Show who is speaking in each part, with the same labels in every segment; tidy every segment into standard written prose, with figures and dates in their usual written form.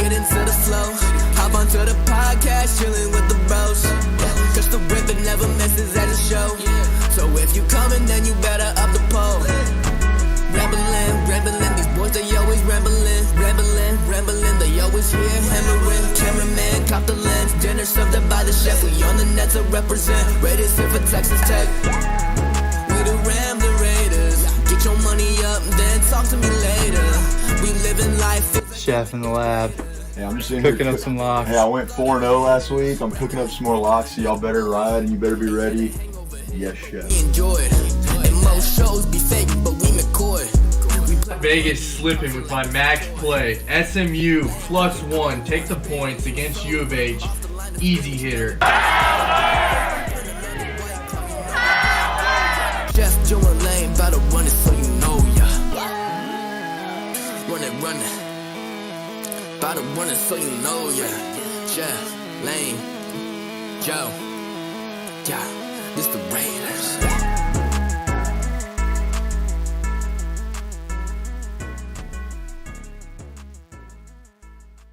Speaker 1: get into the flow. Hop onto the podcast, chilling with the bros. Cause the rip it never misses at a show. So if you coming, then you better up the pole. Rambling, these boys they always rambling. They always here hammering. Cameraman, cop the lens. Dinner served up by the chef. We on the net to represent. Raiders here for Texas Tech. We the Ramblin Raiders. Get your money up, then talk to me later. We living life.
Speaker 2: Chef in the lab.
Speaker 3: Yeah, I'm just
Speaker 2: cooking up some locks.
Speaker 3: Yeah, I went 4-0 last week. I'm cooking up some more locks, so y'all better ride and you better be ready. Yes, chef.
Speaker 1: Enjoy it. And most shows be fake, but we McCoy.
Speaker 4: Vegas slipping with my max play. SMU +1. Take the points against U of H. Easy hitter.
Speaker 1: Jeff, Joe, and Lane, about to run it so you know ya. Run it. About to run it so you know ya. Jeff, Lane, Joe. Yeah, this the Raiders.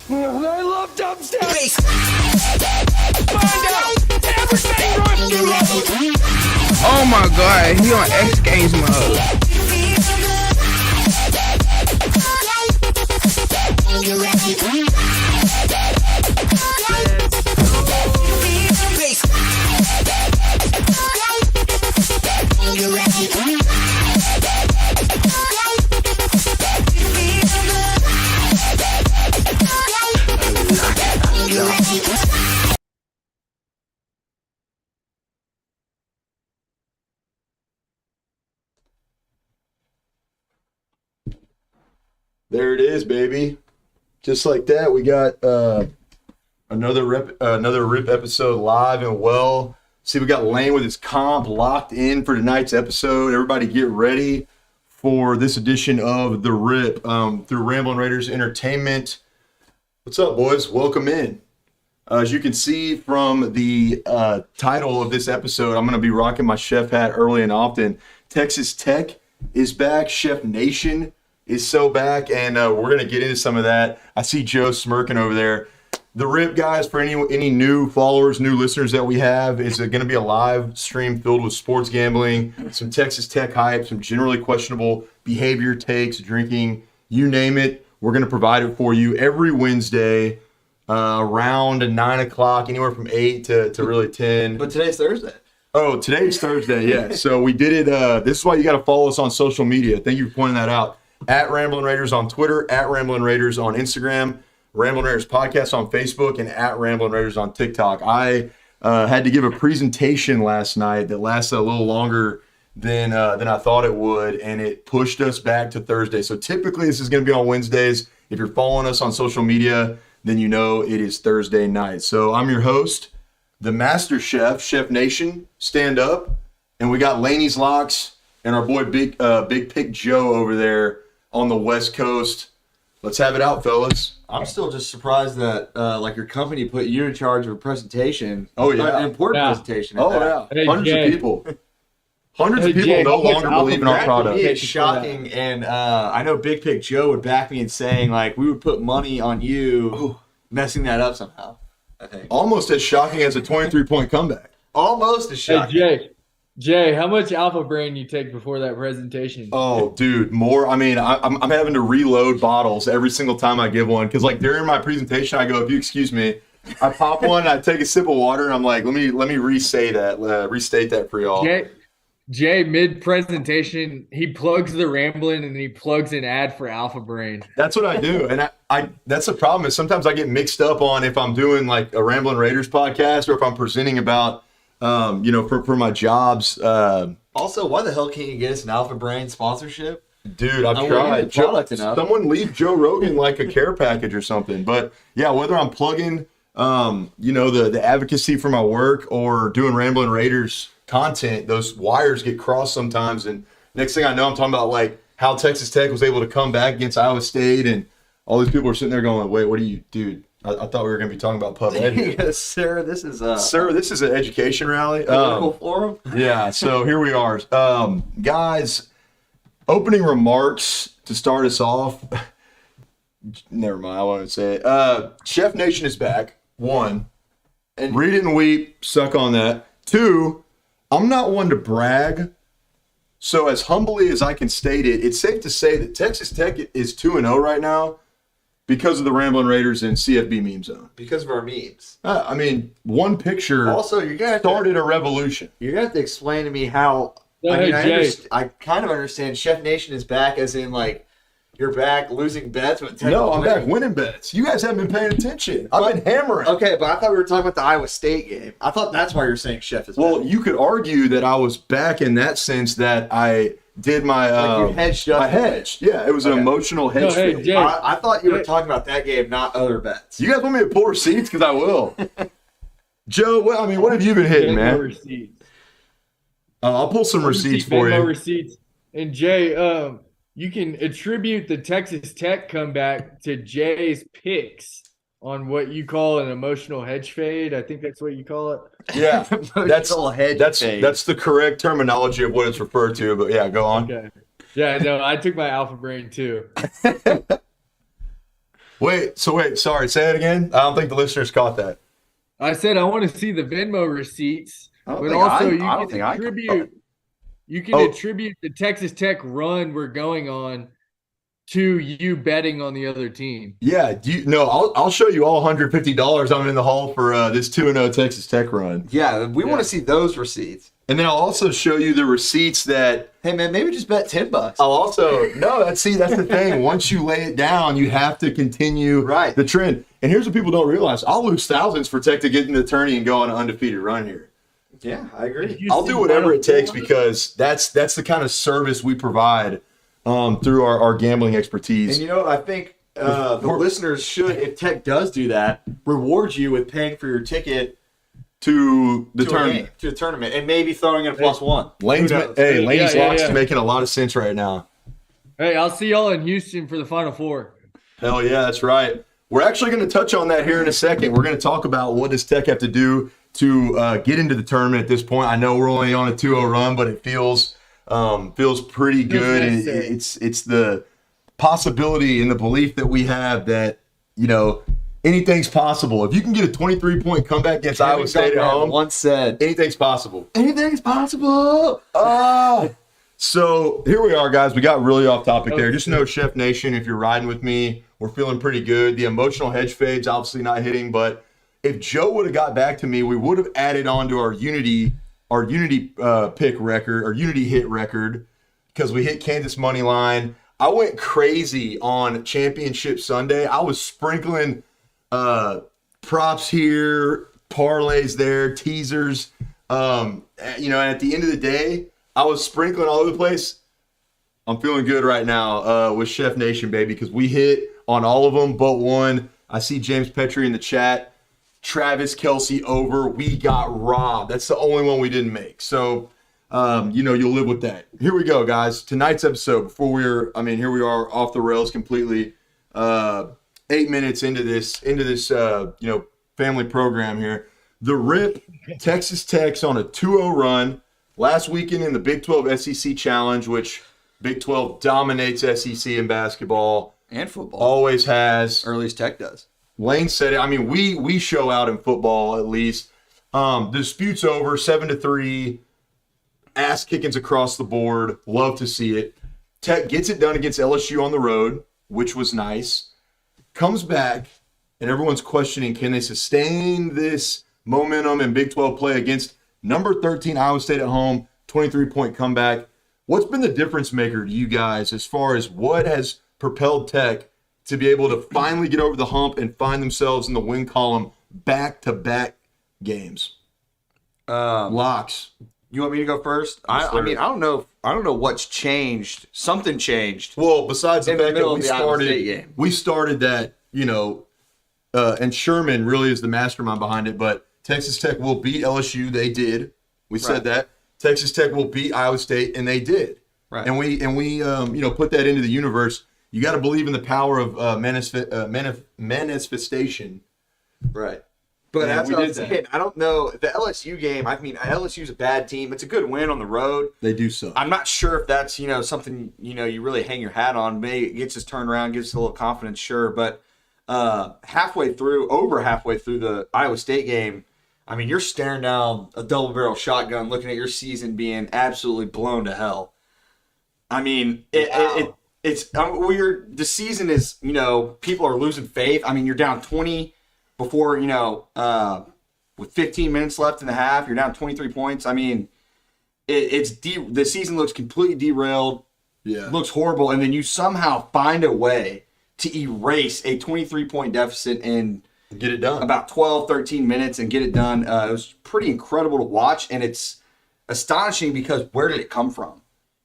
Speaker 4: I love dubstep.
Speaker 1: Find out everything runs through.
Speaker 5: Oh my god, he on X Games mode.
Speaker 3: There it is, baby. Just like that, we got another RIP episode live and well. See, we got Lane with his comp locked in for tonight's episode. Everybody get ready for this edition of the RIP through Ramblin Raiders Entertainment. What's up, boys? Welcome in. As you can see from the title of this episode, I'm going to be rocking my chef hat early and often. Texas Tech is back. Chef Nation is so back, and we're going to get into some of that. I see Joe smirking over there. The RIP, guys, for any new followers, new listeners that we have, is going to be a live stream filled with sports gambling, some Texas Tech hype, some generally questionable behavior takes, drinking, you name it. We're going to provide it for you every Wednesday around 9 o'clock, anywhere from 8 to really 10.
Speaker 2: But today's Thursday.
Speaker 3: Oh, today's Thursday, yeah. So we did it. This is why you got to follow us on social media. Thank you for pointing that out. At Ramblin Raiders on Twitter, at Ramblin Raiders on Instagram, Ramblin Raiders Podcast on Facebook, and at Ramblin Raiders on TikTok. I had to give a presentation last night that lasted a little longer than I thought it would, and it pushed us back to Thursday. So typically this is going to be on Wednesdays. If you're following us on social media, then you know it is Thursday night. So I'm your host, the Master Chef, Chef Nation, stand up. And we got Laney's Locks and our boy Big Pick Joe over there on the West Coast. Let's have it out, fellas.
Speaker 2: I'm still just surprised that your company put you in charge of a presentation.
Speaker 3: Oh, yeah.
Speaker 2: An important presentation.
Speaker 3: Oh, yeah.
Speaker 4: Hey,
Speaker 3: Hundreds
Speaker 4: Jay.
Speaker 3: of people. Hundreds of people
Speaker 4: Jay,
Speaker 3: no longer believe in our product.
Speaker 2: It's shocking, and I know Big Pick Joe would back me in saying, we would put money on you messing that up somehow, I think.
Speaker 3: Almost as shocking as a 23-point comeback.
Speaker 2: Almost as shocking.
Speaker 4: Hey, Jay, how much Alpha Brain you take before that presentation?
Speaker 3: Oh, dude, more. I mean, I'm having to reload bottles every single time I give one because, during my presentation, I go, if you excuse me, I pop one, I take a sip of water, and I'm like, let me restate that for y'all.
Speaker 4: Jay, mid-presentation, he plugs the Ramblin' and he plugs an ad for Alpha Brain.
Speaker 3: That's what I do, and I that's the problem is sometimes I get mixed up on if I'm doing a Ramblin' Raiders podcast or if I'm presenting about for my jobs.
Speaker 2: Also, why the hell can't you get us an Alpha Brain sponsorship?
Speaker 3: Dude, I've tried. Someone leave Joe Rogan a care package or something. But yeah, whether I'm plugging, the advocacy for my work or doing Ramblin' Raiders content, those wires get crossed sometimes. And next thing I know, I'm talking about how Texas Tech was able to come back against Iowa State, and all these people are sitting there going, "Wait, what are you, dude? I thought we were going to be talking about pub ed."
Speaker 2: Yes, sir. This is
Speaker 3: an education rally.
Speaker 2: Political forum.
Speaker 3: Yeah. So here we are, guys. Opening remarks to start us off. Never mind. I won't say it. Chef Nation is back. 1. And read it and weep. Suck on that. 2. I'm not one to brag. So as humbly as I can state it, it's safe to say that Texas Tech is 2-0 right now because of the Ramblin Raiders and CFB meme zone.
Speaker 2: Because of our memes.
Speaker 3: I mean, one picture
Speaker 2: Also, you're gonna
Speaker 3: started a revolution.
Speaker 2: You're gonna have to explain to me how.
Speaker 4: Go
Speaker 2: I mean,
Speaker 4: ahead, Jay.
Speaker 2: I kind of understand. Chef Nation is back, as in like you're back losing bets with Tech.
Speaker 3: No, I'm
Speaker 2: winning.
Speaker 3: back winning bets. You guys haven't been paying attention. I've been hammering.
Speaker 2: Okay, but I thought we were talking about the Iowa State game. I thought that's why you're saying Chef is
Speaker 3: Well,
Speaker 2: back.
Speaker 3: you could argue that I was back in that sense that I did my
Speaker 2: Like you hedged up.
Speaker 3: I hedged. Yeah, it was an
Speaker 2: Okay.
Speaker 3: emotional hedge.
Speaker 4: No, hey,
Speaker 3: fade.
Speaker 4: Jay.
Speaker 2: I thought you were talking about that game, not other bets.
Speaker 3: You guys want me to pull receipts? Because I will. Joe, what have you been hitting,
Speaker 4: Venmo
Speaker 3: man?
Speaker 4: receipts.
Speaker 3: I'll pull some receipts for
Speaker 4: Venmo
Speaker 3: you.
Speaker 4: receipts. And Jay, you can attribute the Texas Tech comeback to Jay's picks on what you call an emotional hedge fade. I think that's what you call it.
Speaker 3: Yeah, that's
Speaker 2: Emotional hedge fade.
Speaker 3: that's the correct terminology of what it's referred to. But yeah, go on.
Speaker 4: Okay. Yeah, no, I took my alpha brain too.
Speaker 3: Wait, sorry, say it again. I don't think the listeners caught that.
Speaker 4: I said I want to see the Venmo receipts,
Speaker 2: I don't
Speaker 4: but
Speaker 2: think
Speaker 4: also
Speaker 2: I
Speaker 4: you
Speaker 2: don't
Speaker 4: can
Speaker 2: think I
Speaker 4: attribute you can
Speaker 3: Oh.
Speaker 4: attribute the Texas Tech run we're going on to you betting on the other team.
Speaker 3: Yeah, I'll show you all $150 I'm in the hole for this 2-0 Texas Tech run.
Speaker 2: Yeah, we want to see those receipts.
Speaker 3: And then I'll also show you the receipts that
Speaker 2: Hey man, maybe just bet $10.
Speaker 3: I'll also that's the thing. Once you lay it down, you have to continue
Speaker 2: Right.
Speaker 3: the trend. And here's what people don't realize: I'll lose thousands for Tech to get in the tourney and go on an undefeated run here.
Speaker 2: Yeah, I agree.
Speaker 3: I'll do whatever it takes because that's the kind of service we provide through our gambling expertise.
Speaker 2: And you know what? I think the listeners should, if Tech does do that, reward you with paying for your ticket
Speaker 3: to the
Speaker 2: to
Speaker 3: tournament.
Speaker 2: to a tournament and maybe throwing in a +1.
Speaker 3: Lane's
Speaker 2: Who knows?
Speaker 3: Lane's
Speaker 4: Yeah,
Speaker 3: locks
Speaker 4: yeah.
Speaker 3: is making a lot of sense right now.
Speaker 4: Hey, I'll see y'all in Houston for the Final Four.
Speaker 3: Hell yeah, that's right. We're actually going to touch on that here in a second. We're going to talk about what does Tech have to do to get into the tournament at this point. I know we're only on a 2-0 run, but it feels pretty good. And
Speaker 4: necessary.
Speaker 3: it's the possibility and the belief that we have that, anything's possible. If you can get a 23-point comeback against Iowa State at home,
Speaker 2: once said,
Speaker 3: anything's possible.
Speaker 2: anything's possible.
Speaker 3: So here we are, guys. We got really off topic there. Just know, Chef Nation, if you're riding with me, we're feeling pretty good. The emotional hedge fade's obviously not hitting, but if Joe would have got back to me, we would have added on to our Unity pick record, or Unity hit record, because we hit Kansas money line. I went crazy on Championship Sunday. I was sprinkling props here, parlays there, teasers. And at the end of the day, I was sprinkling all over the place. I'm feeling good right now with Chef Nation, baby, because we hit on all of them but one. I see James Petrie in the chat. Travis Kelce over. We got robbed. That's the only one we didn't make. So, you'll live with that. Here we go, guys. Tonight's episode, here we are off the rails completely. 8 minutes into this, family program here. The RIP, Texas Tech's on a 2-0 run. Last weekend in the Big 12 SEC Challenge, which Big 12 dominates SEC in basketball.
Speaker 2: And football.
Speaker 3: Always has.
Speaker 2: Or at least Tech does.
Speaker 3: Lane said it. I mean, we show out in football at least. The dispute's over, 7-3. Ass kickings across the board. Love to see it. Tech gets it done against LSU on the road, which was nice. Comes back, and everyone's questioning, can they sustain this momentum in Big 12 play against number 13 Iowa State at home, 23-point comeback? What's been the difference maker to you guys as far as what has propelled Tech to be able to finally get over the hump and find themselves in the win column back-to-back games? Locks.
Speaker 2: You want me to go first? I don't know what's changed. Something changed.
Speaker 3: Well, besides the
Speaker 2: In the
Speaker 3: fact that
Speaker 2: middle of the Iowa State game.
Speaker 3: we started that, and Sherman really is the mastermind behind it, but Texas Tech will beat LSU. They did. We said that. Texas Tech will beat Iowa State, and they did.
Speaker 2: Right.
Speaker 3: And we put that into the universe. You got to believe in the power of manifestation.
Speaker 2: Right. But
Speaker 3: Yeah,
Speaker 2: that's
Speaker 3: we
Speaker 2: what I'm
Speaker 3: did that.
Speaker 2: saying. I don't know. The LSU game, I mean, LSU's a bad team. It's a good win on the road.
Speaker 3: They do suck.
Speaker 2: I'm not sure if that's, something, you really hang your hat on. Maybe it gets us turned around, gives us a little confidence, sure. But over halfway through the Iowa State game, I mean, you're staring down a double-barrel shotgun looking at your season being absolutely blown to hell. I mean, it's weird. The season is, people are losing faith. I mean, you're down 20 before, with 15 minutes left in the half, you're down 23 points. I mean, the season looks completely derailed.
Speaker 3: Yeah.
Speaker 2: Looks horrible, and then you somehow find a way to erase a 23-point deficit in
Speaker 3: Get it done.
Speaker 2: about 12, 13 minutes and get it done. It was pretty incredible to watch, and it's astonishing because where did it come from?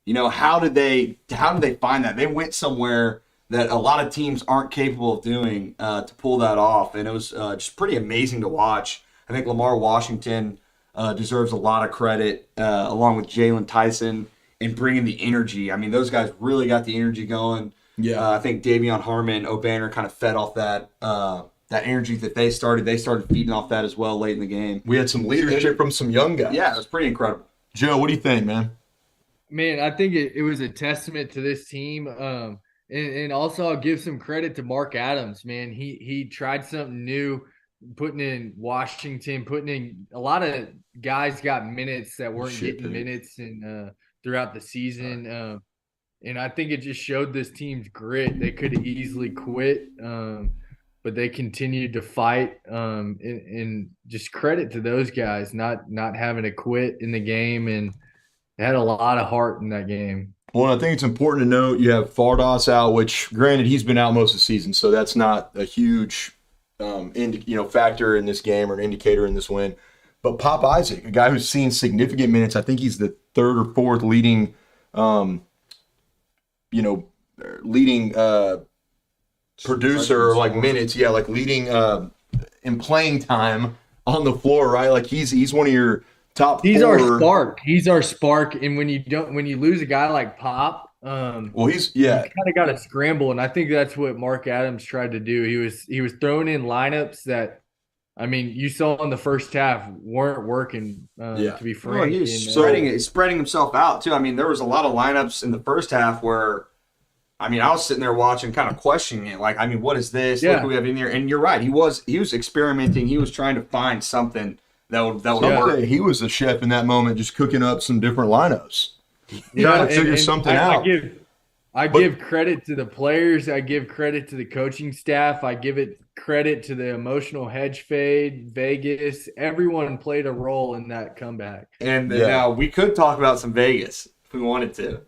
Speaker 2: How did they find that? They went somewhere that a lot of teams aren't capable of doing to pull that off, and it was just pretty amazing to watch. I think Lamar Washington deserves a lot of credit, along with Jalen Tyson, in bringing the energy. I mean, those guys really got the energy going.
Speaker 3: Yeah.
Speaker 2: I think Davion Harmon, O'Banner kind of fed off that energy that they started. They started feeding off that as well late in the game.
Speaker 3: We had some leadership from some young guys.
Speaker 2: Yeah, it was pretty incredible.
Speaker 3: Joe, what do you think, man?
Speaker 4: Man, I think it was a testament to this team. And also I'll give some credit to Mark Adams, man. He tried something new, putting in Washington, putting in a lot of guys got minutes that weren't getting minutes and throughout the season. And I think it just showed this team's grit. They could have easily quit, but they continued to fight. And just credit to those guys not having to quit in the game, and they had a lot of heart in that game.
Speaker 3: Well, I think it's important to note you have Fardas out, which granted he's been out most of the season, so that's not a huge factor in this game or an indicator in this win. But Pop Isaac, a guy who's seen significant minutes, I think he's the third or fourth leading producer, like minutes, leading in playing time on the floor, right? Like he's one of your top
Speaker 4: He's
Speaker 3: four.
Speaker 4: our spark. He's our spark. And when you lose a guy like Pop, you kind of got to scramble. And I think that's what Mark Adams tried to do. He was throwing in lineups that, I mean, you saw in the first half weren't working. To be frank,
Speaker 2: Well, he was spreading himself out too. I mean, there was a lot of lineups in the first half where, I mean, I was sitting there watching, kind of questioning it. Like, I mean, what is this?
Speaker 4: Yeah.
Speaker 2: Look what we have in there. And you're right. He was experimenting. He was trying to find something that would work.
Speaker 3: He was the chef in that moment, just cooking up some different lineups. Trying to figure something out.
Speaker 4: I give credit to the players. I give credit to the coaching staff. I give credit to the emotional hedge fade, Vegas. Everyone played a role in that comeback.
Speaker 2: And now we could talk about some Vegas if we wanted to.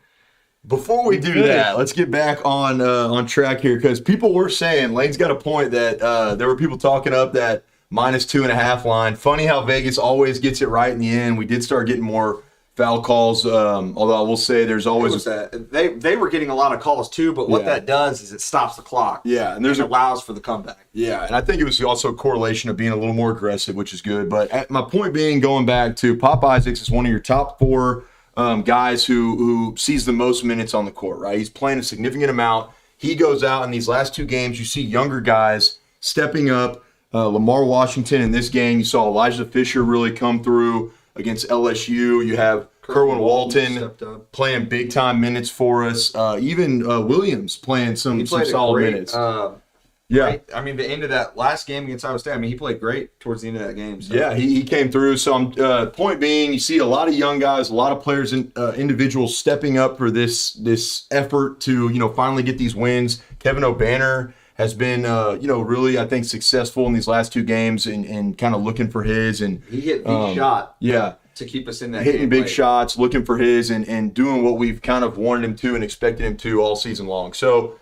Speaker 3: Before we do that, let's get back on track here, because people were saying, Lane's got a point, that there were people talking up that -2.5 line. Funny how Vegas always gets it right in the end. We did start getting more foul calls, although I will say there's always
Speaker 2: they were getting a lot of calls too, but what that does is it stops the clock.
Speaker 3: Yeah, and
Speaker 2: allows for the comeback.
Speaker 3: Yeah, and I think it was also a correlation of being a little more aggressive, which is good. But my point being, going back to Pop Isaacs is one of your top four guys who sees the most minutes on the court, right? He's playing a significant amount. He goes out in these last two games. You see younger guys stepping up. Lamar Washington in this game. You saw Elijah Fisher really come through against LSU. You have Kerwin Walton playing big-time minutes for us. Even Williams playing some solid minutes.
Speaker 2: Right. I mean, the end of that last game against Iowa State, I mean, he played great towards the end of that game. So.
Speaker 3: Yeah, he came through. So, point being, you see a lot of young guys, a lot of players, individuals stepping up for this effort to, finally get these wins. Kevin O'Banner has been, really, I think, successful in these last two games and kind of looking for his. And
Speaker 2: he hit the shot.
Speaker 3: Yeah.
Speaker 2: To keep us in that
Speaker 3: hitting
Speaker 2: game
Speaker 3: big
Speaker 2: late.
Speaker 3: shots, looking for his, and doing what we've kind of wanted him to and expected him to all season long. So,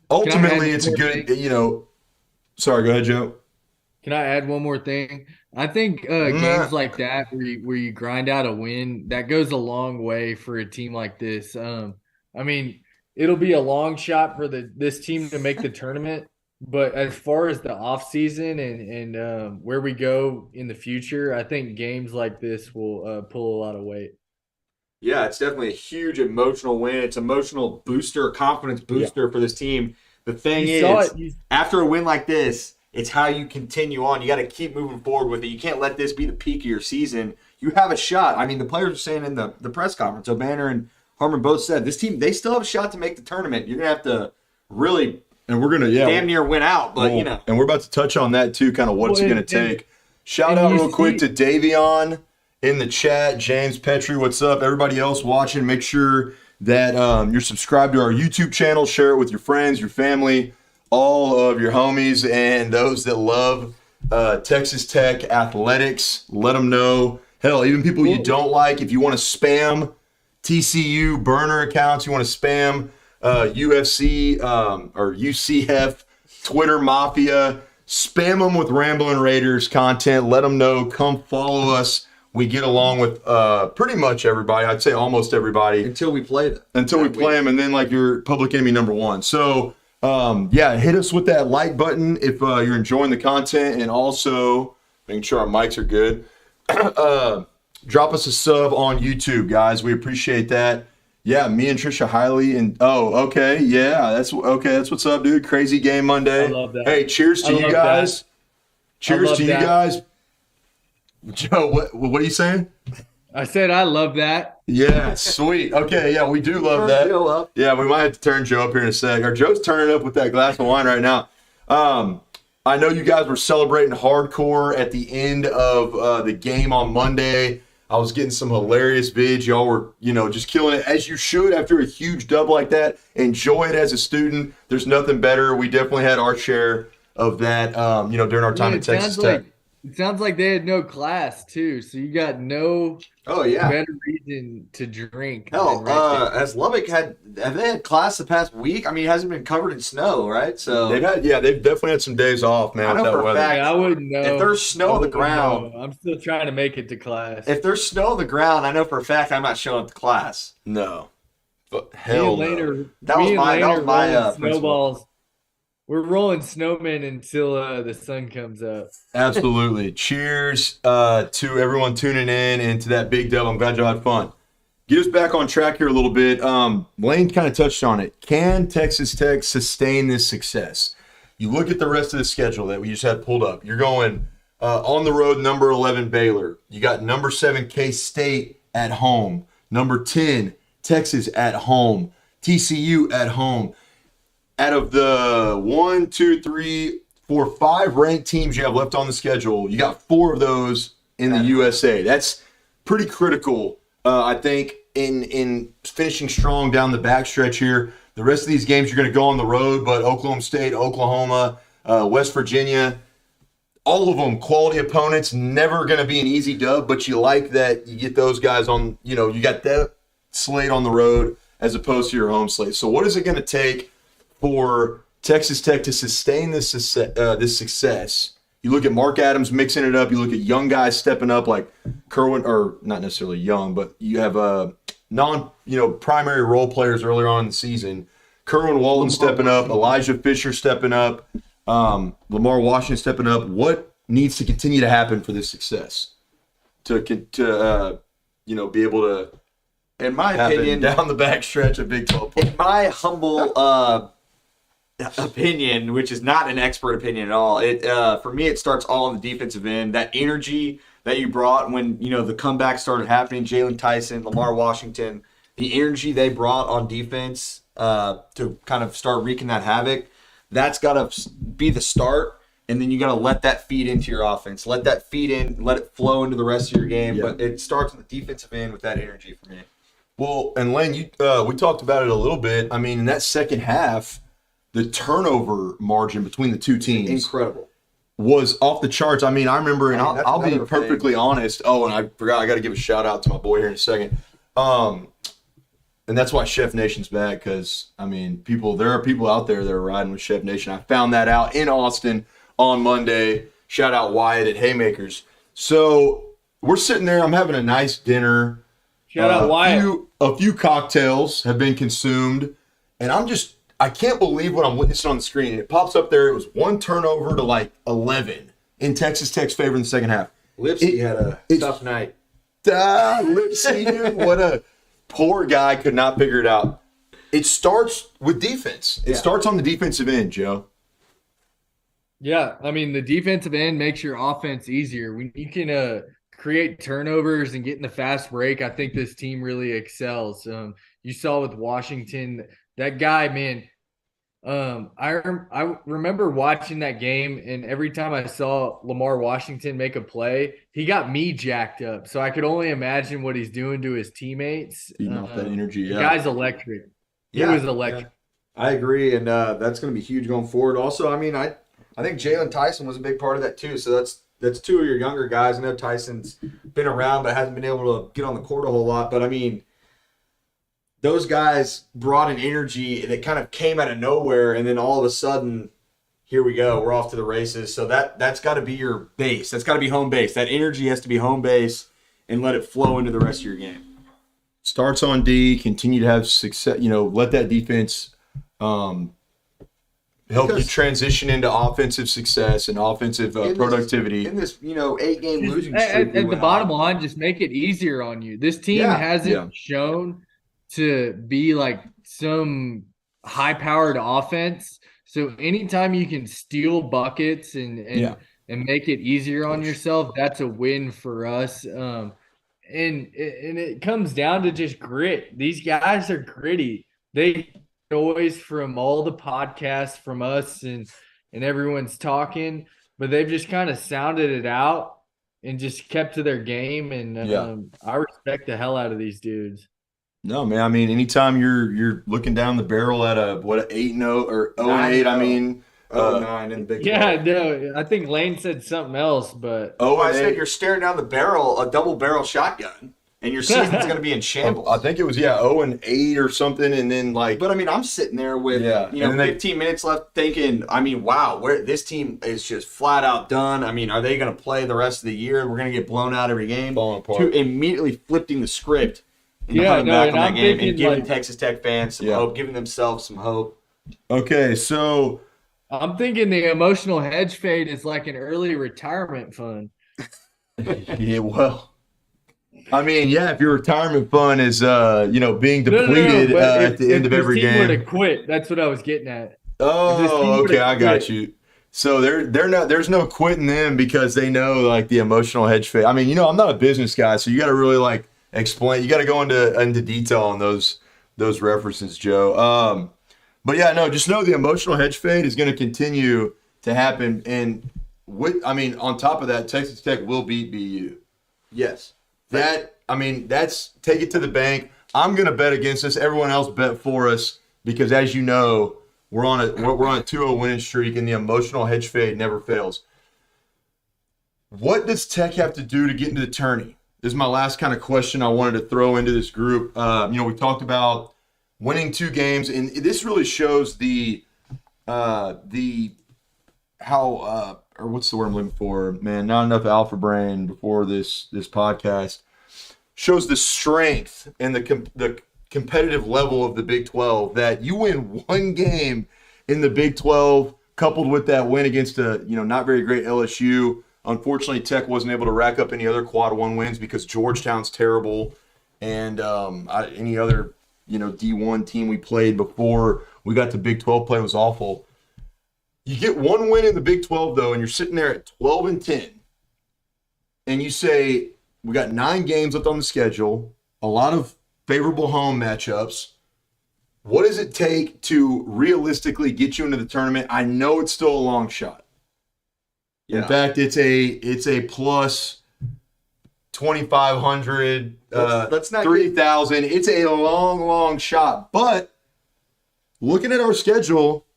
Speaker 3: ultimately, it's a good, sorry, go ahead, Joe.
Speaker 4: Can I add one more thing? I think games like that where you grind out a win, that goes a long way for a team like this. I mean, it'll be a long shot for this team to make the tournament, but as far as the offseason and where we go in the future, I think games like this will pull a lot of weight.
Speaker 2: Yeah, it's definitely a huge emotional win. It's emotional booster, confidence booster for this team. The thing is, after a win like this, It's how you continue on. You got to keep moving forward with it. You can't let this be the peak of your season. You have a shot. I mean, the players were saying in the press conference, O'Banner and Harmon both said, this team, they still have a shot to make the tournament. You're going to have to really
Speaker 3: and we're gonna
Speaker 2: damn near win out, but
Speaker 3: and we're about to touch on that too, kind of what's it gonna take. Shout out real quick to Davion in the chat, James Petrie, what's up? Everybody else watching, make sure that you're subscribed to our YouTube channel, share it with your friends, your family, all of your homies, and those that love Texas Tech athletics. Let them know. Hell, even people you don't like, if you want to spam TCU burner accounts, you want to spam UFC or UCF, Twitter Mafia, spam them with Ramblin Raiders content. Let them know. Come follow us. We get along with pretty much everybody. I'd say almost everybody.
Speaker 2: until we play them.
Speaker 3: Until we play them, and then like your public enemy number one. So, hit us with that like button if you're enjoying the content, and also making sure our mics are good. Drop us a sub on YouTube, guys. We appreciate that. Yeah, me and Trisha Hiley and that's what's up, dude. Crazy game Monday.
Speaker 4: I love that.
Speaker 3: Hey, cheers to you guys. Cheers to you guys. Joe, what are you saying?
Speaker 4: I said I love that.
Speaker 3: Yeah, sweet. Okay, yeah, we do love that.
Speaker 2: Joe up.
Speaker 3: Yeah, we might have to turn Joe up here in a sec. Or Joe's turning up with that glass of wine right now. I know you guys were celebrating hardcore at the end of the game on Monday. I was getting some hilarious vids. Y'all were, just killing it, as you should after a huge dub like that. Enjoy it as a student. There's nothing better. We definitely had our share of that, during our time at Texas Tech.
Speaker 4: It sounds like they had no class too, so you got no better reason to drink.
Speaker 2: Hell, has Lubbock have they had class the past week? I mean, it hasn't been covered in snow, right? So
Speaker 3: they've definitely had some days off, man.
Speaker 2: I know
Speaker 3: with that
Speaker 2: for a
Speaker 3: weather.
Speaker 2: fact,
Speaker 4: I wouldn't know.
Speaker 2: if there's snow on the ground.
Speaker 4: I'm still trying to make it to class.
Speaker 2: If there's snow on the ground, I know for a fact I'm not showing up to class.
Speaker 3: No, but hell no.
Speaker 2: That was my
Speaker 4: snowballs. We're rolling snowmen until the sun comes up.
Speaker 3: Absolutely. Cheers to everyone tuning in and to that big dub. I'm glad y'all had fun. Get us back on track here a little bit. Lane kind of touched on it. Can Texas Tech sustain this success? You look at the rest of the schedule that we just had pulled up. You're going on the road, number 11, Baylor. You got number 7, K-State at home. Number 10, Texas at home. TCU at home. Out of the 5 ranked teams you have left on the schedule, you got 4 of those in the USA. That's pretty critical, I think, in finishing strong down the backstretch here. The rest of these games you're going to go on the road, but Oklahoma State, Oklahoma, West Virginia, all of them quality opponents. Never going to be an easy dub, but you like that you get those guys on. You got that slate on the road as opposed to your home slate. So what is it going to take for Texas Tech to sustain this success? You look at Mark Adams mixing it up. You look at young guys stepping up like Kerwin, or not necessarily young, but you have primary role players earlier on in the season. Kerwin Walton stepping up, Elijah Fisher stepping up, Lamar Washington stepping up. What needs to continue to happen for this success to be able to,
Speaker 2: in my opinion,
Speaker 3: down the backstretch of Big 12 play?
Speaker 2: In my humble opinion, which is not an expert opinion at all, for me it starts all on the defensive end. That energy that you brought when the comeback started happening, Jalen Tyson, Lamar Washington, the energy they brought on defense to kind of start wreaking that havoc, that's got to be the start. And then you got to let that feed into your offense. Let that feed in, let it flow into the rest of your game. Yeah. But it starts on the defensive end with that energy for me.
Speaker 3: Well, and Lane, we talked about it a little bit. I mean, in that second half, the turnover margin between the two teams was off the charts. I mean, I remember, and I'll be perfectly honest. Oh, and I forgot, I got to give a shout out to my boy here in a second. And that's why Chef Nation's back, because, I mean, there are people out there that are riding with Chef Nation. I found that out in Austin on Monday. Shout out Wyatt at Haymakers. So we're sitting there. I'm having a nice dinner.
Speaker 4: Shout out Wyatt.
Speaker 3: A few cocktails have been consumed, and I can't believe what I'm witnessing on the screen. It pops up there. It was 1 turnover to like 11 in Texas Tech's favor in the second half.
Speaker 2: Lipsy had a tough night.
Speaker 3: Lipsy, dude, what a poor guy, could not figure it out. It starts with defense. It starts on the defensive end, Joe.
Speaker 4: Yeah, I mean the defensive end makes your offense easier. When you can create turnovers and get in the fast break, I think this team really excels. You saw with Washington, that guy, man. I remember watching that game, and every time I saw Lamar Washington make a play, he got me jacked up. So I could only imagine what he's doing to his teammates.
Speaker 3: Feeding off that energy.
Speaker 4: The
Speaker 3: Yeah.
Speaker 4: guy's electric. He
Speaker 2: Yeah,
Speaker 4: was electric.
Speaker 2: yeah. I agree, and that's going to be huge going forward. Also, I mean, I think Jalen Tyson was a big part of that too. So that's two of your younger guys. I know Tyson's been around, but hasn't been able to get on the court a whole lot. But I mean, those guys brought an energy that kind of came out of nowhere, and then all of a sudden, here we go. We're off to the races. So that's got to be your base. That's got to be home base. That energy has to be home base, and let it flow into the rest of your game.
Speaker 3: Starts on D, continue to have success, let that defense help you transition into offensive success and offensive productivity.
Speaker 2: In this 8-game losing streak.
Speaker 4: At the bottom line, just make it easier on you. This team hasn't shown to be like some high-powered offense. So anytime you can steal buckets and make it easier on yourself, that's a win for us. And it comes down to just grit. These guys are gritty. They noise from all the podcasts from us and everyone's talking, but they've just kind of sounded it out and just kept to their game. And I respect the hell out of these dudes.
Speaker 3: No, man. I mean, anytime you're looking down the barrel at a 8-0 or 0-8, I mean,
Speaker 2: 0-9 in the Big 12.
Speaker 4: Yeah, no, I think Lane said something else, but
Speaker 2: I said you're staring down the barrel, a double barrel shotgun, and your season's going to be in shambles.
Speaker 3: I think it was 0-8 or something, and then
Speaker 2: But I mean, I'm sitting there with 15 minutes left, thinking, I mean, wow, this team is just flat out done. I mean, are they going to play the rest of the year? We're going to get blown out every game.
Speaker 3: Falling apart.
Speaker 2: To immediately flipping the script.
Speaker 4: Yeah,
Speaker 2: back on that game and giving
Speaker 4: like,
Speaker 2: Texas Tech fans some hope, giving themselves some hope.
Speaker 3: Okay, so
Speaker 4: I'm thinking the emotional hedge fade is like an early retirement fund.
Speaker 3: yeah, well, I mean, if your retirement fund is being depleted at the end of every game.
Speaker 4: If this team were to quit, that's what I was getting at.
Speaker 3: Oh, okay, I got you. So there's no quitting them because they know like the emotional hedge fade. I mean, I'm not a business guy, so you got to really explain. You got to go into detail on those references, Joe. But just know the emotional hedge fade is going to continue to happen. And on top of that, Texas Tech will beat BU.
Speaker 2: Yes.
Speaker 3: That's take it to the bank. I'm going to bet against us. Everyone else bet for us because, as you know, we're on a 2-0 winning streak, and the emotional hedge fade never fails. What does Tech have to do to get into the tourney? This is my last kind of question I wanted to throw into this group. We talked about winning 2 games, and this really shows what's the word I'm looking for? Man, not enough alpha brain before this podcast. Shows the strength and the competitive level of the Big 12, that you win 1 game in the Big 12, coupled with that win against a not very great LSU. Unfortunately, Tech wasn't able to rack up any other quad 1 wins because Georgetown's terrible, and any other D1 team we played before we got to Big 12 play was awful. You get 1 win in the Big 12 though, and you're sitting there at 12-10, and you say we got 9 games left on the schedule, a lot of favorable home matchups. What does it take to realistically get you into the tournament? I know it's still a long shot. In fact, it's a plus 2,500,
Speaker 2: let's not
Speaker 3: 3,000. It's a long shot. But looking at our schedule,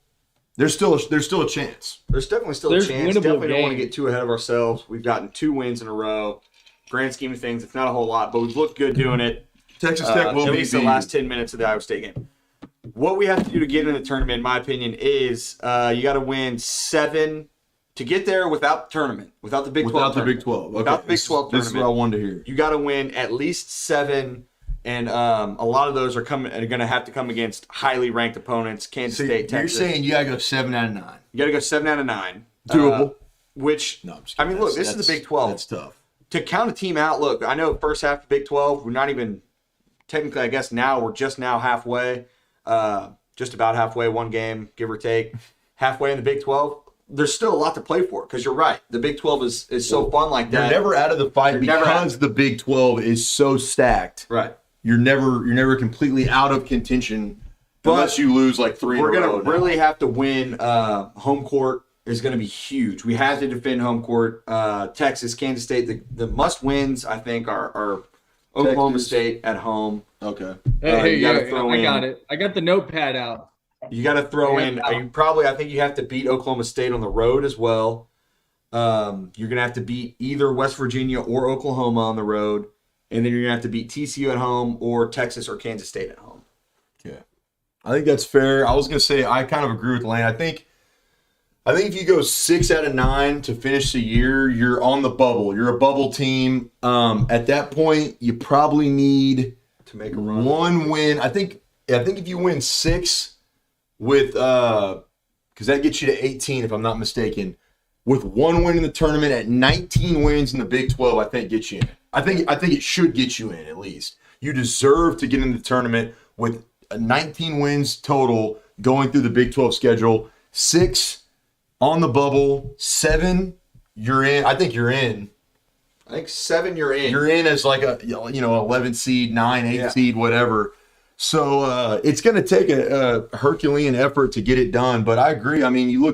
Speaker 3: there's still a chance.
Speaker 2: There's definitely still a chance. Definitely don't want to get too ahead of ourselves. We've gotten 2 wins in a row. Grand scheme of things, it's not a whole lot, but we've looked good doing it.
Speaker 3: Texas Tech will
Speaker 2: at
Speaker 3: be
Speaker 2: least the last 10 minutes of the Iowa State game. What we have to do to get in the tournament, in my opinion, is you got to win 7 to get there without the tournament, without the Big 12.
Speaker 3: Without the Big 12. Okay.
Speaker 2: Without the Big 12 tournament.
Speaker 3: This is what I wanted to hear.
Speaker 2: You got to win at least 7, and a lot of those are going to have to come against highly ranked opponents, Kansas State, Texas.
Speaker 3: You're saying you got to go 7 out of 9.
Speaker 2: You got to go 7 out of 9.
Speaker 3: Doable.
Speaker 2: Look, this is the Big 12.
Speaker 3: That's tough.
Speaker 2: To count a team out, look, I know first half of Big 12, we're not even technically, I guess now we're just now halfway, just about halfway, 1 game, give or take. Halfway in the Big 12, there's still a lot to play for because you're right. The Big 12 is so fun like that.
Speaker 3: You're never out of the fight because the Big 12 is so stacked.
Speaker 2: Right.
Speaker 3: You're never completely out of contention unless you lose like 3 in a row.
Speaker 2: We're going to really have to win. Home court is going to be huge. We have to defend home court. Texas, Kansas State, the must wins, I think, are Oklahoma State at home.
Speaker 3: Okay.
Speaker 4: I got it. I got the notepad out.
Speaker 2: You got to throw in. I think you have to beat Oklahoma State on the road as well. You're going to have to beat either West Virginia or Oklahoma on the road. And then you're going to have to beat TCU at home or Texas or Kansas State at home.
Speaker 3: Yeah. I think that's fair. I was going to say, I kind of agree with Lane. I think if you go 6 out of 9 to finish the year, you're on the bubble. You're a bubble team. At that point, you probably need
Speaker 2: to make a run.
Speaker 3: 1 win. I think if you win 6 with because that gets you to 18 if I'm not mistaken. With 1 win in the tournament at 19 wins in the Big 12, I think gets you in. I think it should get you in at least. You deserve to get in the tournament with 19 wins total going through the Big 12 schedule. 6 on the bubble, 7 you're in. I think you're in.
Speaker 2: I think 7 you're in.
Speaker 3: You're in as like a 11 seed, 9, 8 seed, whatever. So it's going to take a Herculean effort to get it done. But I agree. I mean, you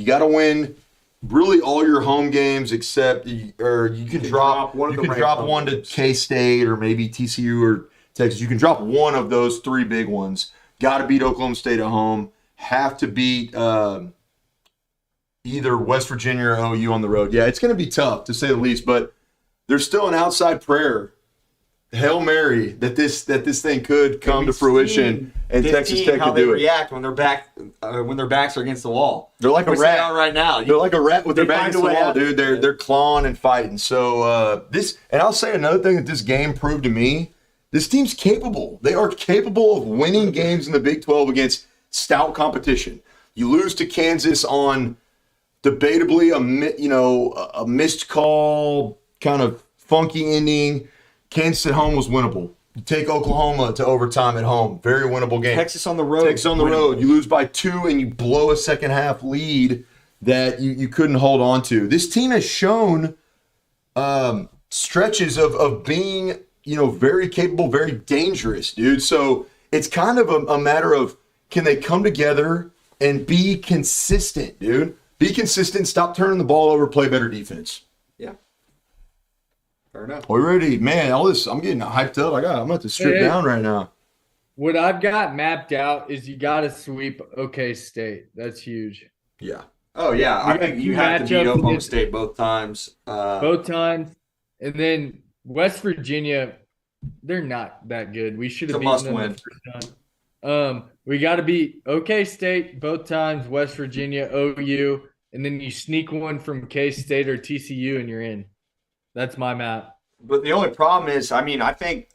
Speaker 3: got to win really all your home games except, or you can drop one. You can drop one to K-State or maybe TCU or Texas. You can drop one of those 3 big ones. Got to beat Oklahoma State at home. Have to beat either West Virginia or OU on the road. Yeah, it's going to be tough to say the least, but there's still an outside prayer, Hail Mary, that this thing could come to fruition and Texas Tech could do it.
Speaker 2: React when their backs are against the wall.
Speaker 3: They're like a rat.
Speaker 2: They are right now.
Speaker 3: They're like a rat with their back against the wall, dude. They're clawing and fighting. So and I'll say another thing that this game proved to me: this team's capable. They are capable of winning games in the Big 12 against stout competition. You lose to Kansas on debatably a missed call, kind of funky ending. Kansas at home was winnable. You take Oklahoma to overtime at home. Very winnable game.
Speaker 2: Texas on the road.
Speaker 3: You lose by 2 and you blow a second half lead that you couldn't hold on to. This team has shown stretches of being, very capable, very dangerous, dude. So it's kind of a matter of, can they come together and be consistent, dude? Be consistent, stop turning the ball over, play better defense.
Speaker 2: Yeah. Fair enough.
Speaker 3: Are we ready? Man, all this, I'm getting hyped up. I'm about to strip down right now.
Speaker 4: What I've got mapped out is you got to sweep OK State. That's huge.
Speaker 2: Yeah. Oh, yeah. I think you have to beat Oklahoma State both times.
Speaker 4: Both times. And then West Virginia, they're not that good. We should have beaten them the first time. We got to beat OK State both times, West Virginia, OU, and then you sneak one from K-State or TCU and you're in. That's my map.
Speaker 2: But the only problem is, I think,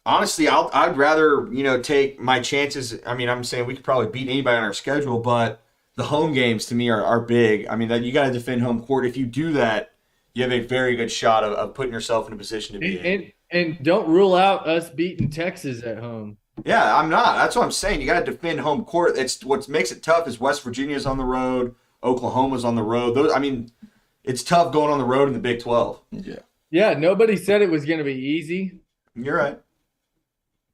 Speaker 2: honestly, I'd rather, take my chances. I'm saying we could probably beat anybody on our schedule, but the home games to me are big. That you got to defend home court. If you do that, you have a very good shot of putting yourself in a position to be in.
Speaker 4: And don't rule out us beating Texas at home.
Speaker 2: Yeah, I'm not. That's what I'm saying. You got to defend home court. It's what makes it tough is West Virginia's on the road, Oklahoma's on the road. It's tough going on the road in the Big 12.
Speaker 3: Yeah.
Speaker 4: Yeah, nobody said it was going to be easy.
Speaker 2: You're right.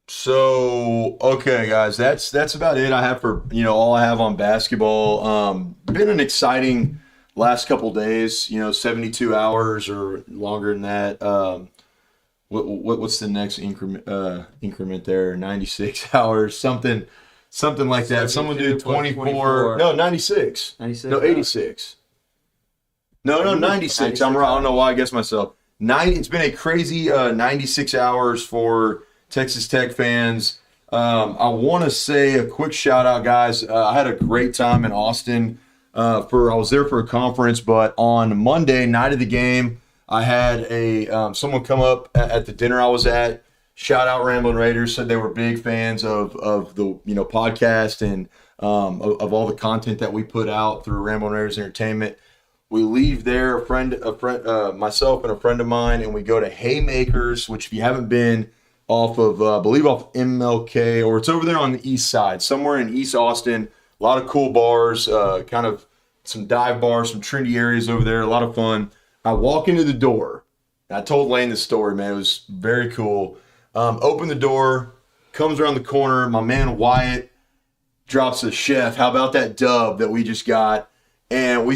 Speaker 3: So, okay, guys, that's about it I have for, all I have on basketball. Been an exciting last couple days, 72 hours or longer than that. What's the next increment there? 96 hours, something like that. Someone do 24. No, 96.
Speaker 2: 96.
Speaker 3: No, 86. No, 96. I'm wrong. I don't know why I guess myself. It's been a crazy 96 hours for Texas Tech fans. I want to say a quick shout out, guys. I had a great time in Austin. I was there for a conference, but on Monday night of the game, I had someone come up at the dinner I was at. Shout out Ramblin Raiders. Said they were big fans of the podcast and of all the content that we put out through Ramblin Raiders Entertainment. We leave there, myself and a friend of mine, and we go to Haymakers, which if you haven't been, off of, I believe off MLK, or it's over there on the east side, somewhere in East Austin. A lot of cool bars, kind of some dive bars, some trendy areas over there. A lot of fun. I walk into the door. I told Lane this story, man. It was very cool. Open the door, comes around the corner. My man Wyatt drops a chef. How about that dub that we just got? And we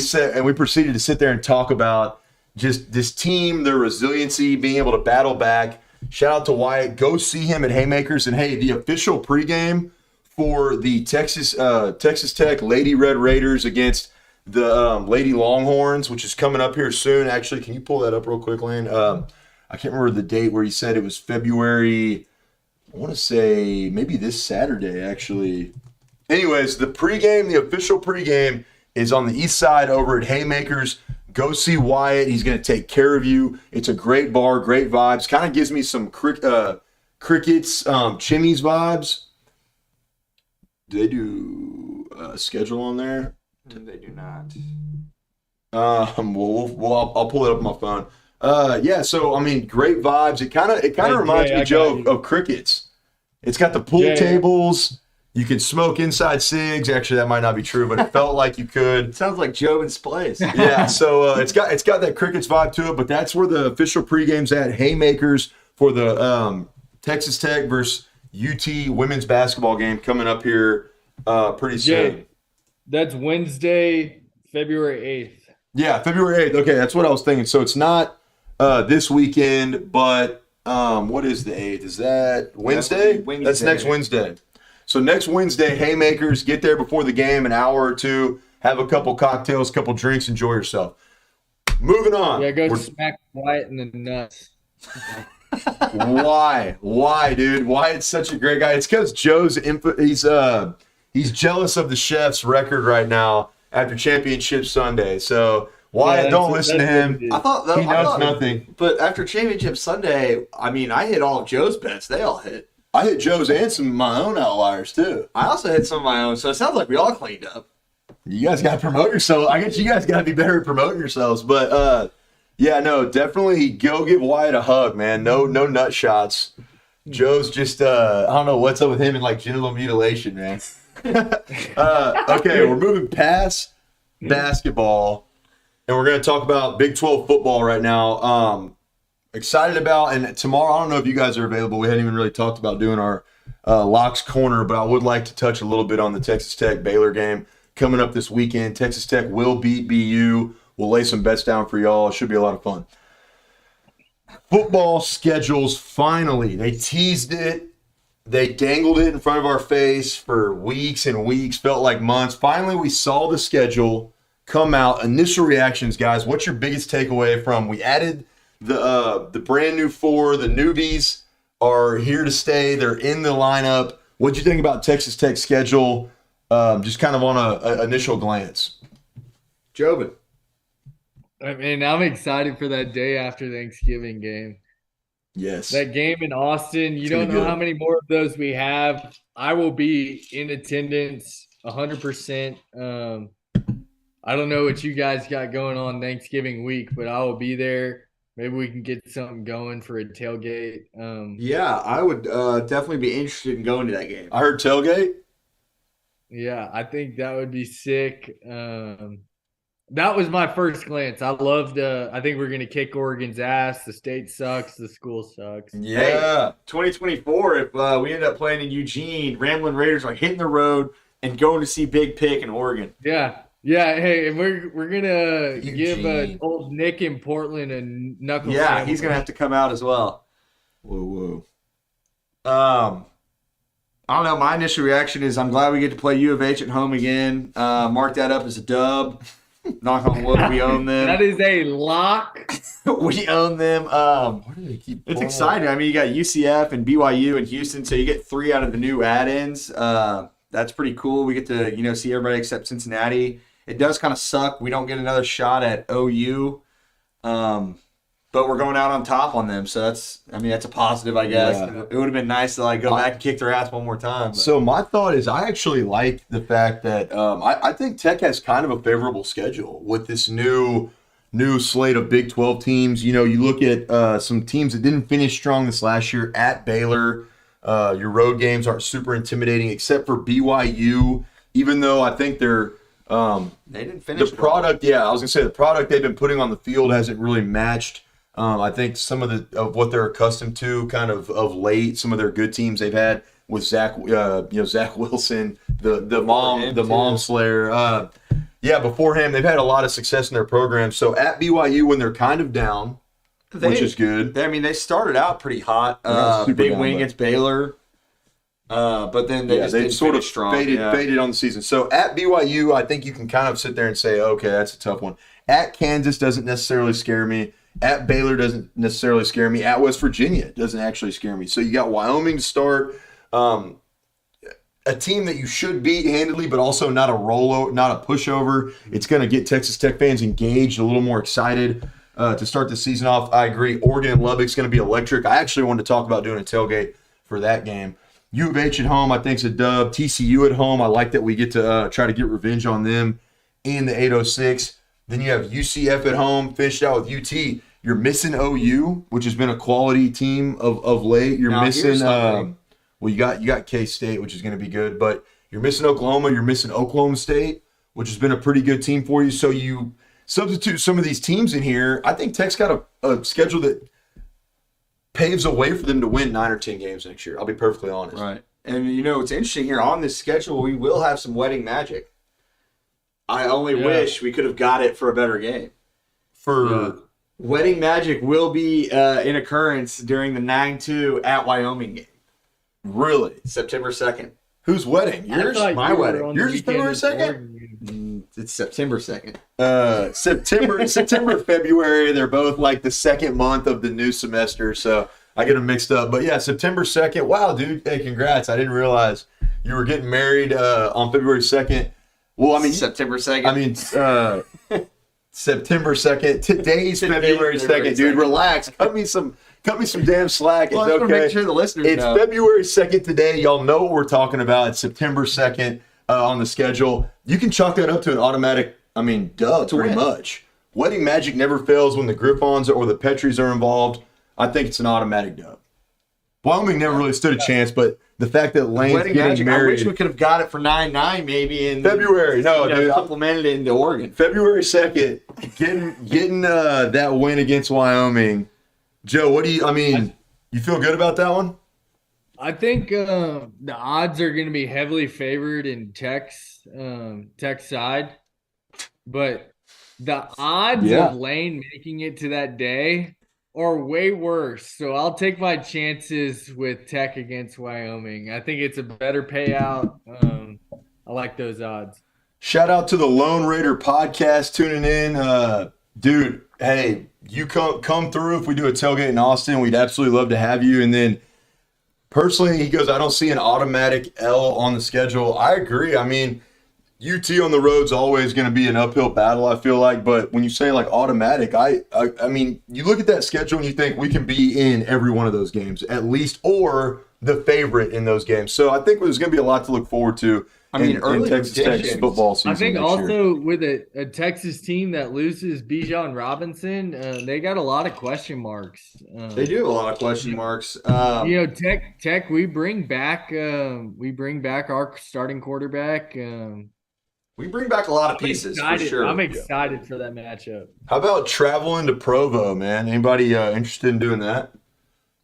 Speaker 3: proceeded to sit there and talk about just this team, their resiliency, being able to battle back. Shout out to Wyatt. Go see him at Haymakers. And hey, the official pregame for the Texas Tech Lady Red Raiders against the Lady Longhorns, which is coming up here soon. Actually, can you pull that up real quick, Lane? I can't remember the date where he said it was February. I want to say maybe this Saturday, actually. Anyways, the official pregame is on the east side over at Haymakers. Go see Wyatt. He's going to take care of you. It's a great bar, great vibes. Kind of gives me some Crickets, Chimmy's vibes. Do they do a schedule on there?
Speaker 2: They do not.
Speaker 3: I'll pull it up on my phone. Yeah, so I mean, great vibes. It kind of reminds me, Joe, of Crickets. It's got the pool tables. You can smoke inside cigs. Actually, that might not be true, but it felt like you could.
Speaker 2: Sounds like Jobin's place.
Speaker 3: Yeah, so it's got that Crickets vibe to it, but that's where the official pregame's at. Haymakers for the Texas Tech versus UT women's basketball game coming up here pretty soon.
Speaker 4: That's Wednesday, February 8th.
Speaker 3: Yeah, February 8th. Okay, that's what I was thinking. So it's not this weekend, but what is the 8th? Is that Wednesday? That's next Wednesday. So next Wednesday, Haymakers, get there before the game, an hour or two, have a couple cocktails, couple drinks, enjoy yourself. Moving on.
Speaker 4: Yeah, go smack Wyatt in the nuts.
Speaker 3: Why, dude? Wyatt's such a great guy. It's because Joe's he's jealous of the chef's record right now after Championship Sunday. So Wyatt, don't listen to him.
Speaker 2: I thought
Speaker 3: he knows nothing.
Speaker 2: But after Championship Sunday, I mean, I hit all of Joe's bets. They all hit.
Speaker 3: I hit Joe's and some of my own outliers too.
Speaker 2: I also hit some of my own, so it sounds like we all cleaned up.
Speaker 3: You guys got to promote yourself. I guess you guys got to be better at promoting yourselves. But yeah, no, definitely go give Wyatt a hug, man. No nut shots. Joe's just I don't know what's up with him and like genital mutilation, man. Okay, we're moving past basketball, and we're going to talk about Big 12 football right now. Excited about, and tomorrow, I don't know if you guys are available. We hadn't even really talked about doing our Locks Corner, but I would like to touch a little bit on the Texas Tech Baylor game coming up this weekend. Texas Tech will beat BU. We'll lay some bets down for y'all. It should be a lot of fun. Football schedules, finally. They teased it. They dangled it in front of our face for weeks and weeks, felt like months. Finally, we saw the schedule come out. Initial reactions, guys. What's your biggest takeaway from? We added the brand new four. The newbies are here to stay. They're in the lineup. What'd you think about Texas Tech's schedule? Just kind of on a initial glance.
Speaker 2: Jobin.
Speaker 4: I mean, I'm excited for that day after Thanksgiving game.
Speaker 3: Yes.
Speaker 4: That game in Austin, you don't know how many more of those we have. I will be in attendance 100%. I don't know what you guys got going on Thanksgiving week, but I will be there. Maybe we can get something going for a tailgate.
Speaker 2: Yeah, I would definitely be interested in going to that game.
Speaker 3: I heard tailgate.
Speaker 4: Yeah, I think that would be sick. That was my first glance. I think we're going to kick Oregon's ass. The state sucks. The school sucks.
Speaker 3: Yeah.
Speaker 2: Hey, 2024, if we end up playing in Eugene, Ramblin Raiders are hitting the road and going to see Big Pick in Oregon.
Speaker 4: Yeah. Yeah, hey, and we're gonna give old Nick in Portland a knuckle.
Speaker 2: Yeah, he's gonna have to come out as well.
Speaker 3: Whoa.
Speaker 2: I don't know. My initial reaction is I'm glad we get to play U of H at home again. Mark that up as a dub. Knock on wood, we own them.
Speaker 4: That is a lock.
Speaker 2: We own them.
Speaker 3: Why do they keep?
Speaker 2: It's exciting. I mean, you got UCF and BYU and Houston, so you get 3 out of the new add-ins. That's pretty cool. We get to see everybody except Cincinnati. It does kind of suck. We don't get another shot at OU, but we're going out on top on them. So that's a positive, I guess. Yeah. It would have been nice to go back and kick their ass one more time. But.
Speaker 3: So my thought is, I actually like the fact that I think Tech has kind of a favorable schedule with this new slate of Big 12 teams. You look at some teams that didn't finish strong this last year at Baylor. Your road games aren't super intimidating, except for BYU. Even though I think they're
Speaker 2: They didn't finish
Speaker 3: the product. Yeah, I was gonna say the product they've been putting on the field hasn't really matched. I think some of what they're accustomed to, kind of late. Some of their good teams they've had with Zach Wilson, the mom slayer. Before him, they've had a lot of success in their program. So at BYU, when they're kind of down, which is good.
Speaker 2: They started out pretty hot. Big win against Baylor. But then they sort of faded on the season. So at BYU, I think you can kind of sit there and say, okay, that's a tough one. At Kansas doesn't necessarily scare me. At Baylor doesn't necessarily scare me. At West Virginia doesn't actually scare me. So you got Wyoming to start. A team that you should beat handily, but also not a pushover. It's going to get Texas Tech fans engaged, a little more excited to start the season off. I agree. Oregon and Lubbock's going to be electric. I actually wanted to talk about doing a tailgate for that game. U of H at home, I think, is a dub. TCU at home, I like that we get to try to get revenge on them in the 806. Then you have UCF at home, finished out with UT. You're missing OU, which has been a quality team of late. You're missing you got K-State, which is going to be good, but you're missing Oklahoma. You're missing Oklahoma State, which has been a pretty good team for you. So you substitute some of these teams in here. I think Tech's got a schedule that paves a way for them to win 9 or 10 games next year. I'll be perfectly honest. Right. And, it's interesting here on this schedule, we will have some wedding magic. I only wish we could have got it for a better game. Wedding magic will be in occurrence during the 9-2 at Wyoming game.
Speaker 3: Really?
Speaker 2: September 2nd.
Speaker 3: Whose wedding? Yours?
Speaker 2: My wedding.
Speaker 3: Yours is February 2nd?
Speaker 2: It's September 2nd.
Speaker 3: September, February, they're both like the second month of the new semester, so I get them mixed up. But yeah, September 2nd. Wow, dude. Hey, congrats. I didn't realize you were getting married on February 2nd. Well, I mean,
Speaker 2: September 2nd.
Speaker 3: I mean, September 2nd. Today's February 2nd, dude. Relax. Cut me some damn slack.
Speaker 2: Well,
Speaker 3: it's okay.
Speaker 2: Make sure the listeners know.
Speaker 3: It's February 2nd today. Y'all know what we're talking about. It's September 2nd on the schedule. You can chalk that up to an automatic, duh, pretty much. Wedding magic never fails when the Griffons or the Petries are involved. I think it's an automatic dub. Wyoming never really stood a chance, but the fact that Lane's getting married.
Speaker 2: I wish we could have got it for 9-9 maybe in
Speaker 3: February. No, dude.
Speaker 2: Supplemented it into Oregon.
Speaker 3: February 2nd, getting that win against Wyoming. Joe, you feel good about that one?
Speaker 4: I think the odds are going to be heavily favored in Tech's side, but the odds of Lane making it to that day are way worse. So I'll take my chances with Tech against Wyoming. I think it's a better payout. I like those odds.
Speaker 3: Shout out to the Lone Raider podcast tuning in. Dude, hey, you come through if we do a tailgate in Austin. We'd absolutely love to have you. And then personally, he goes, I don't see an automatic L on the schedule. I agree. UT on the road's always going to be an uphill battle, I feel like. But when you say like automatic, I mean, you look at that schedule and you think we can be in every one of those games at least, or the favorite in those games. So I think there's going to be a lot to look forward to. In Texas Tech's football season.
Speaker 4: I think also with a Texas team that loses Bijan Robinson, they got a lot of question marks.
Speaker 2: They do have a lot of question marks.
Speaker 4: Tech, we bring back our starting quarterback.
Speaker 2: We bring back a lot of pieces for sure.
Speaker 4: I'm excited for that matchup.
Speaker 3: How about traveling to Provo, man? Anybody interested in doing that?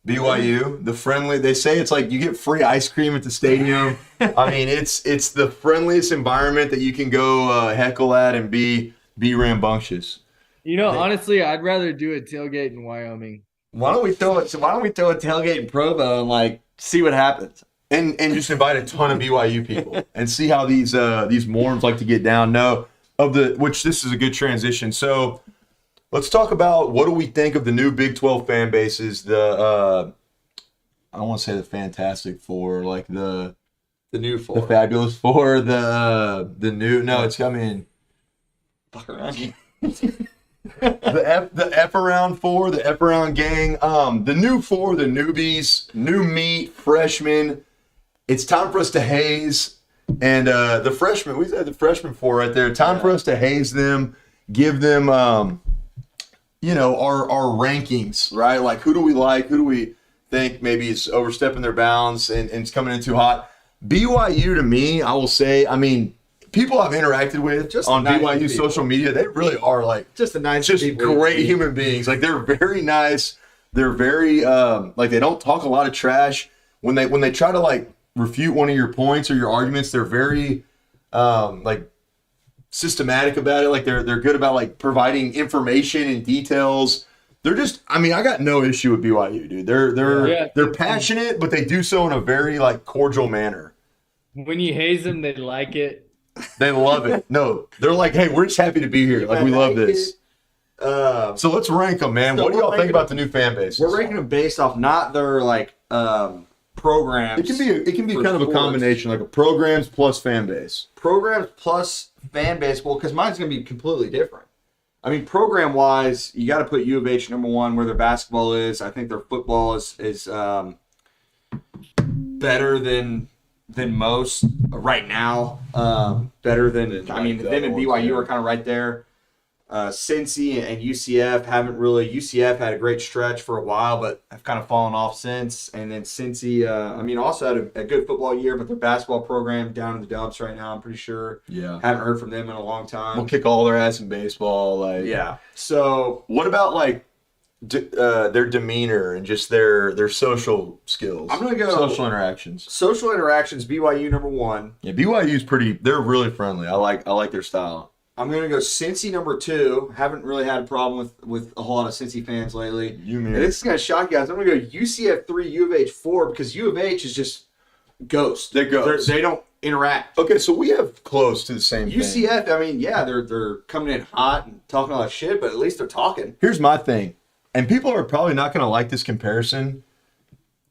Speaker 3: BYU, the friendly. They say it's like you get free ice cream at the stadium. It's the friendliest environment that you can go heckle at and be rambunctious.
Speaker 4: Honestly, I'd rather do a tailgate in Wyoming.
Speaker 2: Why don't we throw a tailgate in Provo and see what happens?
Speaker 3: And just invite a ton of BYU people and see how these Mormons like to get down. Which this is a good transition. So let's talk about what do we think of the new Big 12 fan bases. I don't want to say the Fantastic Four, like the
Speaker 2: new four,
Speaker 3: the Fabulous Four, the new. No, it's coming.
Speaker 2: Fuck around.
Speaker 3: The F around four, the F around gang. The new four, the newbies, new meat, freshmen. It's time for us to haze, and the freshmen. We said the freshman four right there. Time for us to haze them, give them, our rankings, right? Like who do we like? Who do we think maybe is overstepping their bounds and it's coming in too hot? BYU to me, I will say. people I've interacted with
Speaker 2: Just
Speaker 3: on
Speaker 2: nice
Speaker 3: BYU
Speaker 2: people.
Speaker 3: social media, they really are like
Speaker 2: Just a nice
Speaker 3: just
Speaker 2: people.
Speaker 3: great human beings. Like they're very nice. They're very like they don't talk a lot of trash. When they try to like refute one of your points or your arguments, they're very like systematic about it. Like they're good about like providing information and details. They're just, I mean, I got no issue with BYU, dude. They're passionate, but they do so in a very like cordial manner.
Speaker 4: When you haze them, they like it.
Speaker 3: They love it. No, they're like, hey, we're just happy to be here. Like we love this. So let's rank them, man.
Speaker 2: So
Speaker 3: what do
Speaker 2: we're
Speaker 3: y'all think
Speaker 2: ranking
Speaker 3: about the new fan base?
Speaker 2: We're ranking them based off not their like programs.
Speaker 3: It can be
Speaker 2: for
Speaker 3: kind of a
Speaker 2: sports.
Speaker 3: combination, like a programs plus fan base.
Speaker 2: Programs plus fan base. Well, because mine's going to be completely different. I mean, program wise, you got to put U of H number one where their basketball is. I think their football is better than most right now. Better than I mean, them and BYU are kind of right there. Cincy and UCF haven't really. UCF had a great stretch for a while, but have kind of fallen off since. And then Cincy, I mean, also had a good football year, but their basketball program down in the dumps right now. I'm pretty sure.
Speaker 3: Yeah,
Speaker 2: Haven't heard from them in a long time.
Speaker 3: we'll kick all their ass in baseball. Like,
Speaker 2: Yeah. So
Speaker 3: what about like their demeanor and just their social skills?
Speaker 2: I'm gonna go
Speaker 3: social interactions.
Speaker 2: social interactions. BYU number one.
Speaker 3: Yeah, BYU's pretty. They're really friendly. I like their style.
Speaker 2: I'm gonna go Cincy number two. Haven't really had a problem with a whole lot of Cincy fans lately.
Speaker 3: You
Speaker 2: And
Speaker 3: mean?
Speaker 2: this is gonna shock you guys. I'm gonna go UCF 3, U of H 4 because U of H is just ghosts.
Speaker 3: They're ghosts.
Speaker 2: They don't interact.
Speaker 3: Okay, so we have close to the same thing.
Speaker 2: UCF, I mean, yeah, they're coming in hot and talking all that shit, but at least they're talking.
Speaker 3: Here's my thing, and people are probably not going to like this comparison.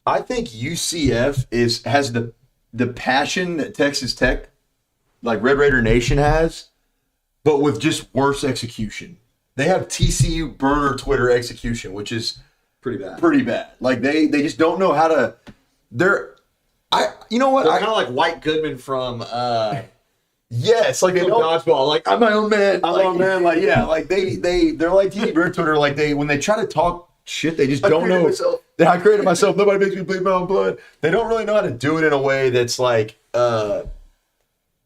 Speaker 3: I think UCF has the passion that Texas Tech, like Red Raider Nation, has, but with just worse execution. They have TCU burner Twitter execution, which is
Speaker 2: Pretty bad.
Speaker 3: pretty bad. Like they just don't know how to. You know what?
Speaker 2: They're kind of like White Goodman from
Speaker 3: Yes, like they don't.
Speaker 2: dodgeball. Like, I'm my own man.
Speaker 3: I'm on man, like yeah, like they're like TD Bird Twitter, like when they try to talk shit, they just don't know. I created myself. Nobody makes me bleed my own blood. They don't really know how to do it in a way that's like, like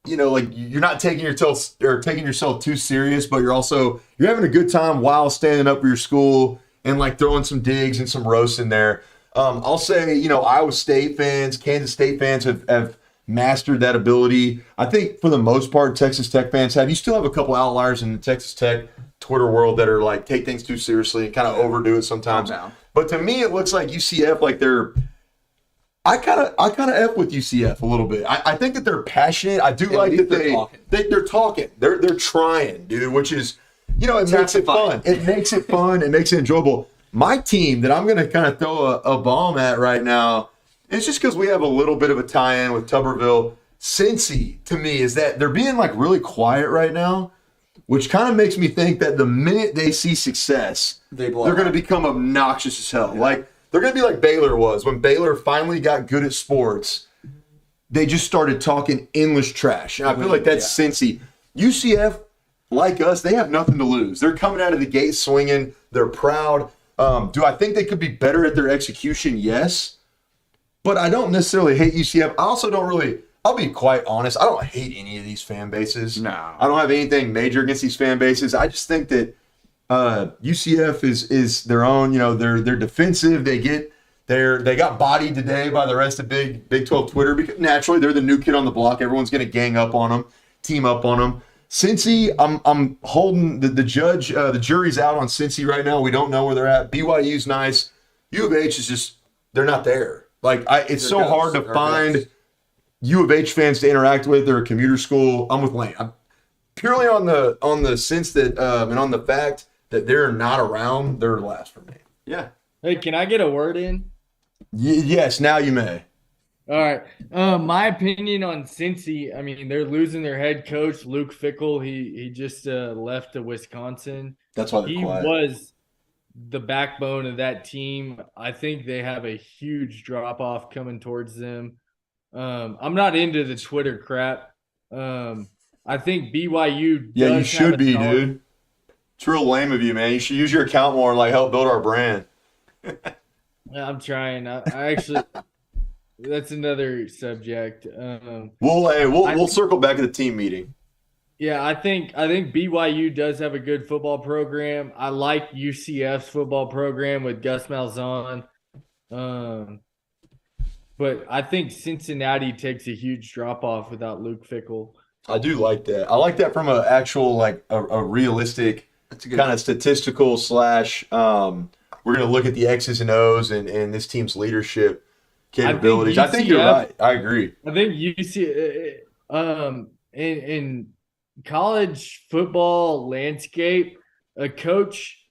Speaker 3: you're not taking yourself too serious, but you're having a good time while standing up for your school and like throwing some digs and some roasts in there. I'll say, Iowa State fans, Kansas State fans have mastered that ability. I think for the most part, Texas Tech fans have. You still have a couple outliers in the Texas Tech Twitter world that are like take things too seriously and kind of overdo it sometimes. But to me, it looks like UCF, like I kind of F with UCF a little bit. I think that they're passionate. I do like that they're talking. They're trying, dude, which is, it makes it fun. It makes it fun. It makes it enjoyable. My team that I'm going to kind of throw a bomb at right now, it's just because we have a little bit of a tie-in with Tuberville. Cincy, to me, is that they're being like really quiet right now, which kind of makes me think that the minute they see success, they're going to become obnoxious as hell. Yeah. Like they're going to be like Baylor was. When Baylor finally got good at sports, they just started talking endless trash. And I feel like that's Cincy. UCF, like us, they have nothing to lose. They're coming out of the gate swinging. They're proud. Do I think they could be better at their execution? Yes. But I don't necessarily hate UCF. I also don't really, I'll be quite honest, I don't hate any of these fan bases.
Speaker 2: No.
Speaker 3: I don't have anything major against these fan bases. I just think that UCF is their own, they're defensive. They got bodied today by the rest of Big 12 Twitter because naturally they're the new kid on the block. Everyone's going to gang up on them, team up on them. Cincy, I'm holding the jury's out on Cincy right now. We don't know where they're at. BYU's nice. U of H is just, they're not there. Like it's so hard to find U of H fans to interact with. They're a commuter school. I'm with Lane. I'm purely on the sense that and on the fact that they're not around. They're last for me.
Speaker 2: Yeah.
Speaker 4: Hey, can I get a word in?
Speaker 3: Yes, now you may.
Speaker 4: All right. My opinion on Cincy, I mean, they're losing their head coach, Luke Fickell. He just left to Wisconsin.
Speaker 3: That's why they're quiet.
Speaker 4: He was the backbone of that team. I think they have a huge drop-off coming towards them. I'm not into the Twitter crap. I think BYU
Speaker 3: Yeah, you should be, dude. It's real lame of you, man. You should use your account more and like help build our brand.
Speaker 4: I'm trying. I actually – that's another subject.
Speaker 3: We'll circle back at the team meeting.
Speaker 4: Yeah, I think BYU does have a good football program. I like UCF's football program with Gus Malzahn. Um, but I think Cincinnati takes a huge drop off without Luke Fickell.
Speaker 3: I do like that. I like that from an actual like a realistic kind of statistical slash. We're gonna look at the X's and O's and this team's leadership capabilities. I think you're right. I agree.
Speaker 4: I think in college football landscape, a coach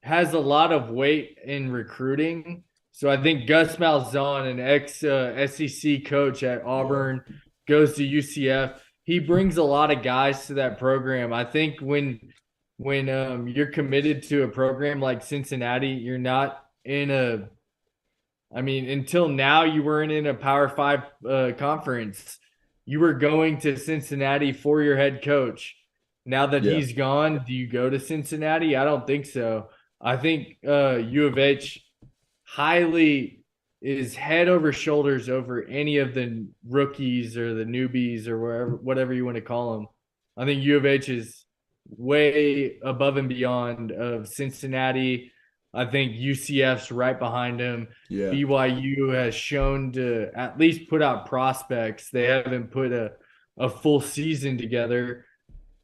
Speaker 4: has a lot of weight in recruiting. So I think Gus Malzahn, an ex SEC coach at Auburn, goes to UCF. He brings a lot of guys to that program. I think when you're committed to a program like Cincinnati, you're not in a. I mean, until now, you weren't in a Power Five conference. You were going to Cincinnati for your head coach. Now that he's gone, do you go to Cincinnati? I don't think so. I think U of H highly is head over shoulders over any of the rookies or the newbies or whatever you want to call them. I think U of H is way above and beyond of Cincinnati. I think UCF's right behind him.
Speaker 3: Yeah.
Speaker 4: BYU has shown to at least put out prospects. They haven't put a full season together.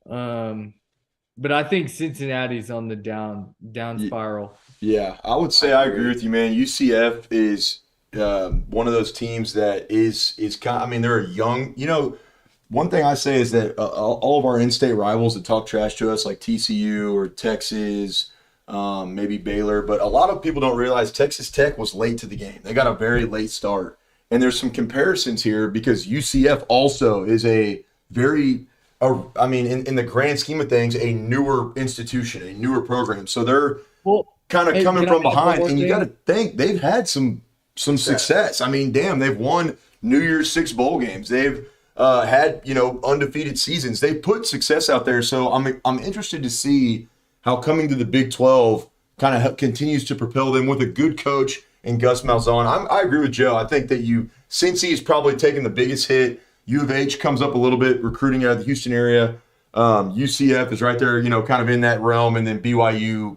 Speaker 4: But I think Cincinnati's on the down spiral.
Speaker 3: Yeah, I would say I agree with you, man. UCF is one of those teams that is kind. I mean, they're a young. One thing I say is that all of our in-state rivals that talk trash to us, like TCU or Texas, maybe Baylor, but a lot of people don't realize Texas Tech was late to the game. They got a very late start, and there's some comparisons here because UCF also is a very in the grand scheme of things, a newer institution, a newer program. So they're kind of coming from behind, and you got to think they've had some success. I mean, damn, they've won New Year's Six bowl games. They've had undefeated seasons. They put success out there. So I'm interested to see how coming to the Big 12 kind of continues to propel them with a good coach and Gus Malzahn. I agree with Joe. I think that Cincy's probably taken the biggest hit. U of H comes up a little bit recruiting out of the Houston area. UCF is right there, kind of in that realm, and then BYU,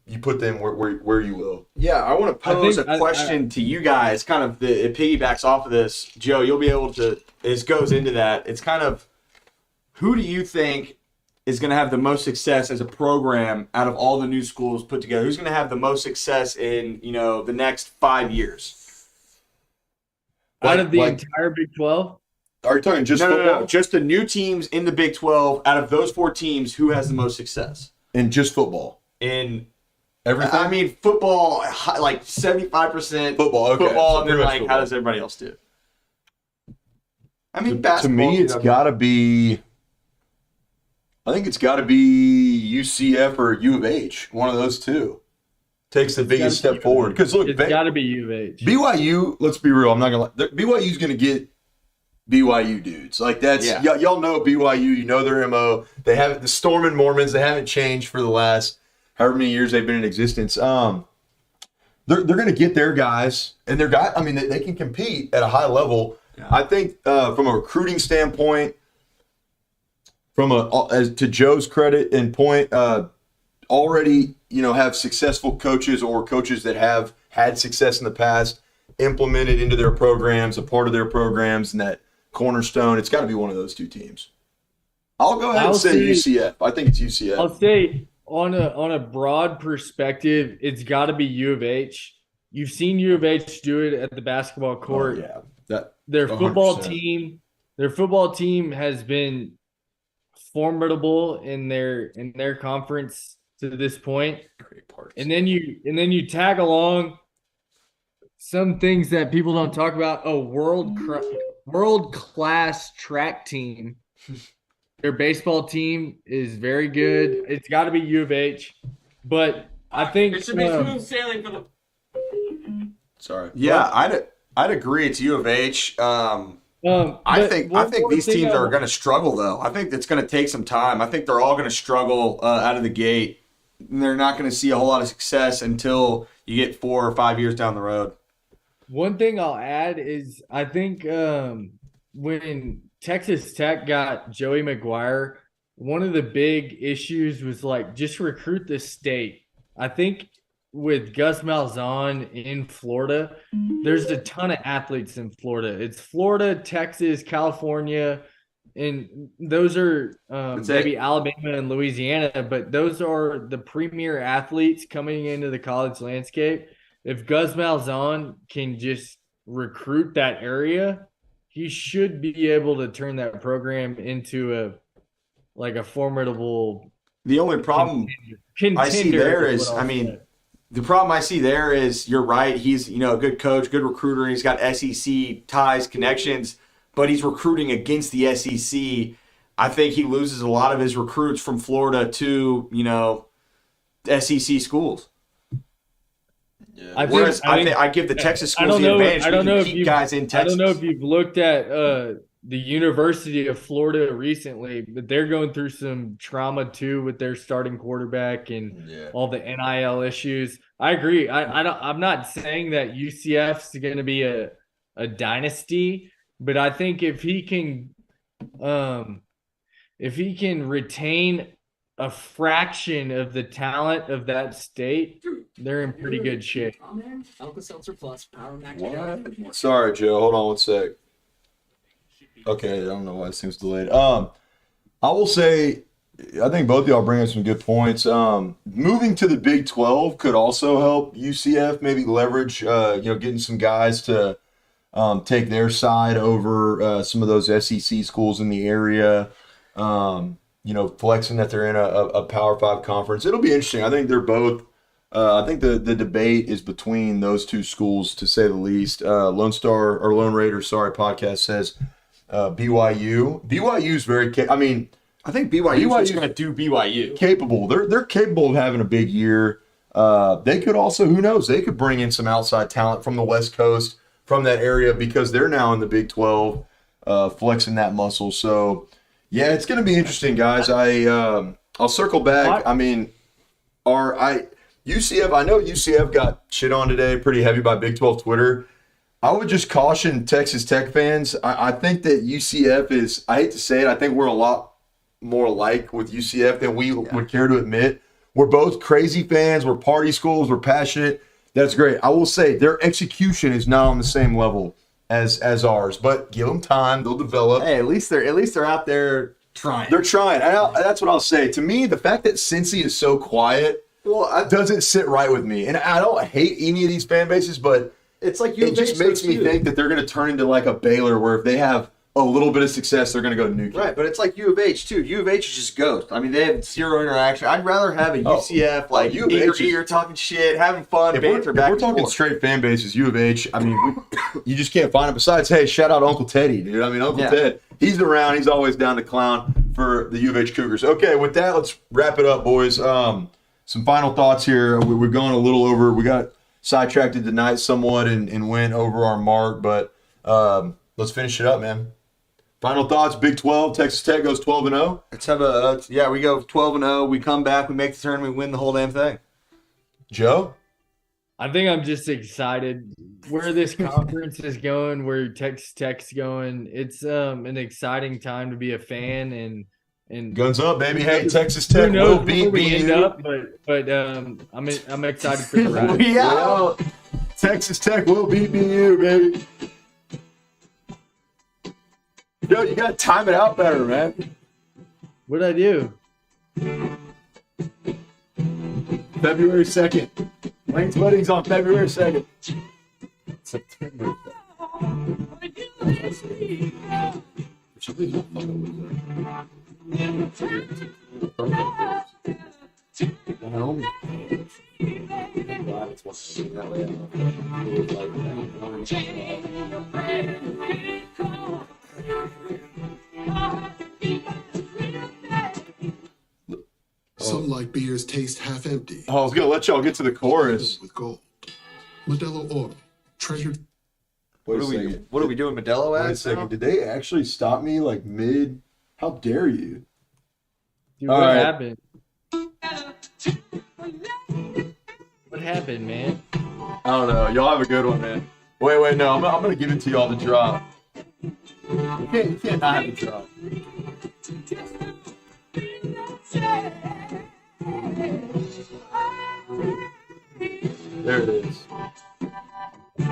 Speaker 3: you put them where you will.
Speaker 2: Yeah, I want to pose a question to you guys. Kind of it piggybacks off of this. Joe, you'll be able to. This goes into that. It's kind of who do you think is going to have the most success as a program out of all the new schools put together? Who's going to have the most success in the next 5 years?
Speaker 4: Out of the entire Big 12?
Speaker 3: Are you talking just football?
Speaker 2: No. Just the new teams in the Big 12. Out of those 4 teams, who has the most success?
Speaker 3: In just football?
Speaker 2: In
Speaker 3: everything?
Speaker 2: I mean, football, like 75%
Speaker 3: football, okay.
Speaker 2: Football,
Speaker 3: So
Speaker 2: and then
Speaker 3: football.
Speaker 2: How does everybody else do? I mean, basketball.
Speaker 3: To me, it's got to be. I think it's got to be UCF or U of H. One of those two takes the biggest step forward. Because look,
Speaker 4: it's got to be U of H.
Speaker 3: BYU. Let's be real. I'm not gonna lie. BYU's gonna get BYU dudes. Like that's y'all know BYU. You know their MO. They haven't the Stormin' Mormons. They haven't changed for the last however many years they've been in existence. They're gonna get their guys, and their guy. I mean, they can compete at a high level. Yeah. I think from a recruiting standpoint. As to Joe's credit and point, already have successful coaches or coaches that have had success in the past implemented into their programs, a part of their programs, and that cornerstone. It's got to be one of those 2 teams. I'll go ahead and say UCF. I think it's UCF.
Speaker 4: I'll say on a broad perspective, it's got to be U of H. You've seen U of H do it at the basketball court.
Speaker 3: Oh, yeah,
Speaker 4: their football team has been formidable in their conference to this point.
Speaker 3: Great parts.
Speaker 4: And then you tag along some things that people don't talk about. A world class track team. Their baseball team is very good. It's got to be U of H, but I think
Speaker 6: it should be smooth sailing for the.
Speaker 3: Sorry.
Speaker 2: Yeah, I'd agree. It's U of H. I think these teams are going to struggle, though. I think it's going to take some time. I think they're all going to struggle out of the gate. They're not going to see a whole lot of success until you get 4 or 5 years down the road.
Speaker 4: One thing I'll add is I think when Texas Tech got Joey McGuire, one of the big issues was like just recruit the state. I think with Gus Malzahn in Florida, there's a ton of athletes in Florida. It's Florida, Texas, California, and those are maybe Alabama and Louisiana, but those are the premier athletes coming into the college landscape. If Gus Malzahn can just recruit that area, he should be able to turn that program into a formidable.
Speaker 2: The only problem I see there is, the problem I see there is you're right. He's, a good coach, good recruiter, and he's got SEC ties, connections, but he's recruiting against the SEC. I think he loses a lot of his recruits from Florida to, SEC schools.
Speaker 4: Yeah.
Speaker 2: I give the Texas schools the advantage. I don't know if guys in Texas.
Speaker 4: I don't know if you've looked at the University of Florida recently, but they're going through some trauma too with their starting quarterback and all the NIL issues. I agree. I'm not saying that UCF's going to be a dynasty, but I think if he can retain a fraction of the talent of that state, they're in pretty good shape.
Speaker 1: Alka-Seltzer Plus, Power Max.
Speaker 3: What? Sorry, Joe. Hold on one sec. Okay, I don't know why this thing's delayed. I will say, I think both of y'all bring up some good points. Moving to the Big 12 could also help UCF maybe leverage, getting some guys to take their side over some of those SEC schools in the area. Flexing that they're in a Power 5 conference. It'll be interesting. I think they're both. I think the debate is between those two schools, to say the least. Lone Raiders, podcast says BYU. BYU's very.
Speaker 2: I think BYU's going to do BYU.
Speaker 3: Capable. They're capable of having a big year. They could also, who knows? They could bring in some outside talent from the West Coast, from that area, because they're now in the Big 12, flexing that muscle. So. Yeah, it's going to be interesting, guys. I'll circle back. UCF, I know UCF got shit on today pretty heavy by Big 12 Twitter. I would just caution Texas Tech fans. I think that UCF is, I hate to say it, I think we're a lot more alike with UCF than we would care to admit. We're both crazy fans. We're party schools. We're passionate. That's great. I will say their execution is not on the same level as ours, but give them time, they'll develop.
Speaker 2: Hey, at least they're out there trying.
Speaker 3: They're trying. That's what I'll say. To me, the fact that Cincy is so quiet doesn't sit right with me. And I don't hate any of these fan bases, but
Speaker 2: it's like
Speaker 3: it just makes me think that they're going to turn into like a Baylor, where if they have a little bit of success, they're going to go to Newcastle.
Speaker 2: Right, but it's like U of H too. U of H is just ghost. They have zero interaction. I'd rather have a UCF eager talking shit, having fun, banter back.
Speaker 3: If we're talking straight fan bases, U of H. You just can't find it. Besides, hey, shout out Uncle Teddy, dude. Uncle Ted, he's around. He's always down to clown for the U of H Cougars. Okay, with that, let's wrap it up, boys. Some final thoughts here. We're going a little over. We got sidetracked tonight somewhat and went over our mark, but let's finish it up, man. Final thoughts, Big 12, Texas Tech goes 12-0.
Speaker 2: Let's have we go 12-0. We come back, we make the tournament, we win the whole damn thing.
Speaker 3: Joe?
Speaker 4: I think I'm just excited where this conference is going, where Texas Tech's going. It's an exciting time to be a fan and
Speaker 3: guns up, baby. Hey, Texas Tech will beat BU.
Speaker 4: But I'm excited for the ride.
Speaker 3: We out. Texas Tech will beat BU, baby. Yo, you got to time it out better, man.
Speaker 4: What'd I do?
Speaker 3: February 2nd. Lane's wedding's on February 2nd. September.
Speaker 7: Some like beers taste half empty.
Speaker 3: Oh, I was gonna let y'all get to the chorus.
Speaker 7: With gold. Modelo Oro, treasured.
Speaker 2: What are we doing Modelo at?
Speaker 3: Wait a second. Did they actually stop me like mid? How dare you?
Speaker 4: Dude, what happened? What happened, man?
Speaker 3: I don't know. Y'all have a good one, man. Wait, no. I'm gonna give it to y'all to drop. You can't not have the drop. There it is.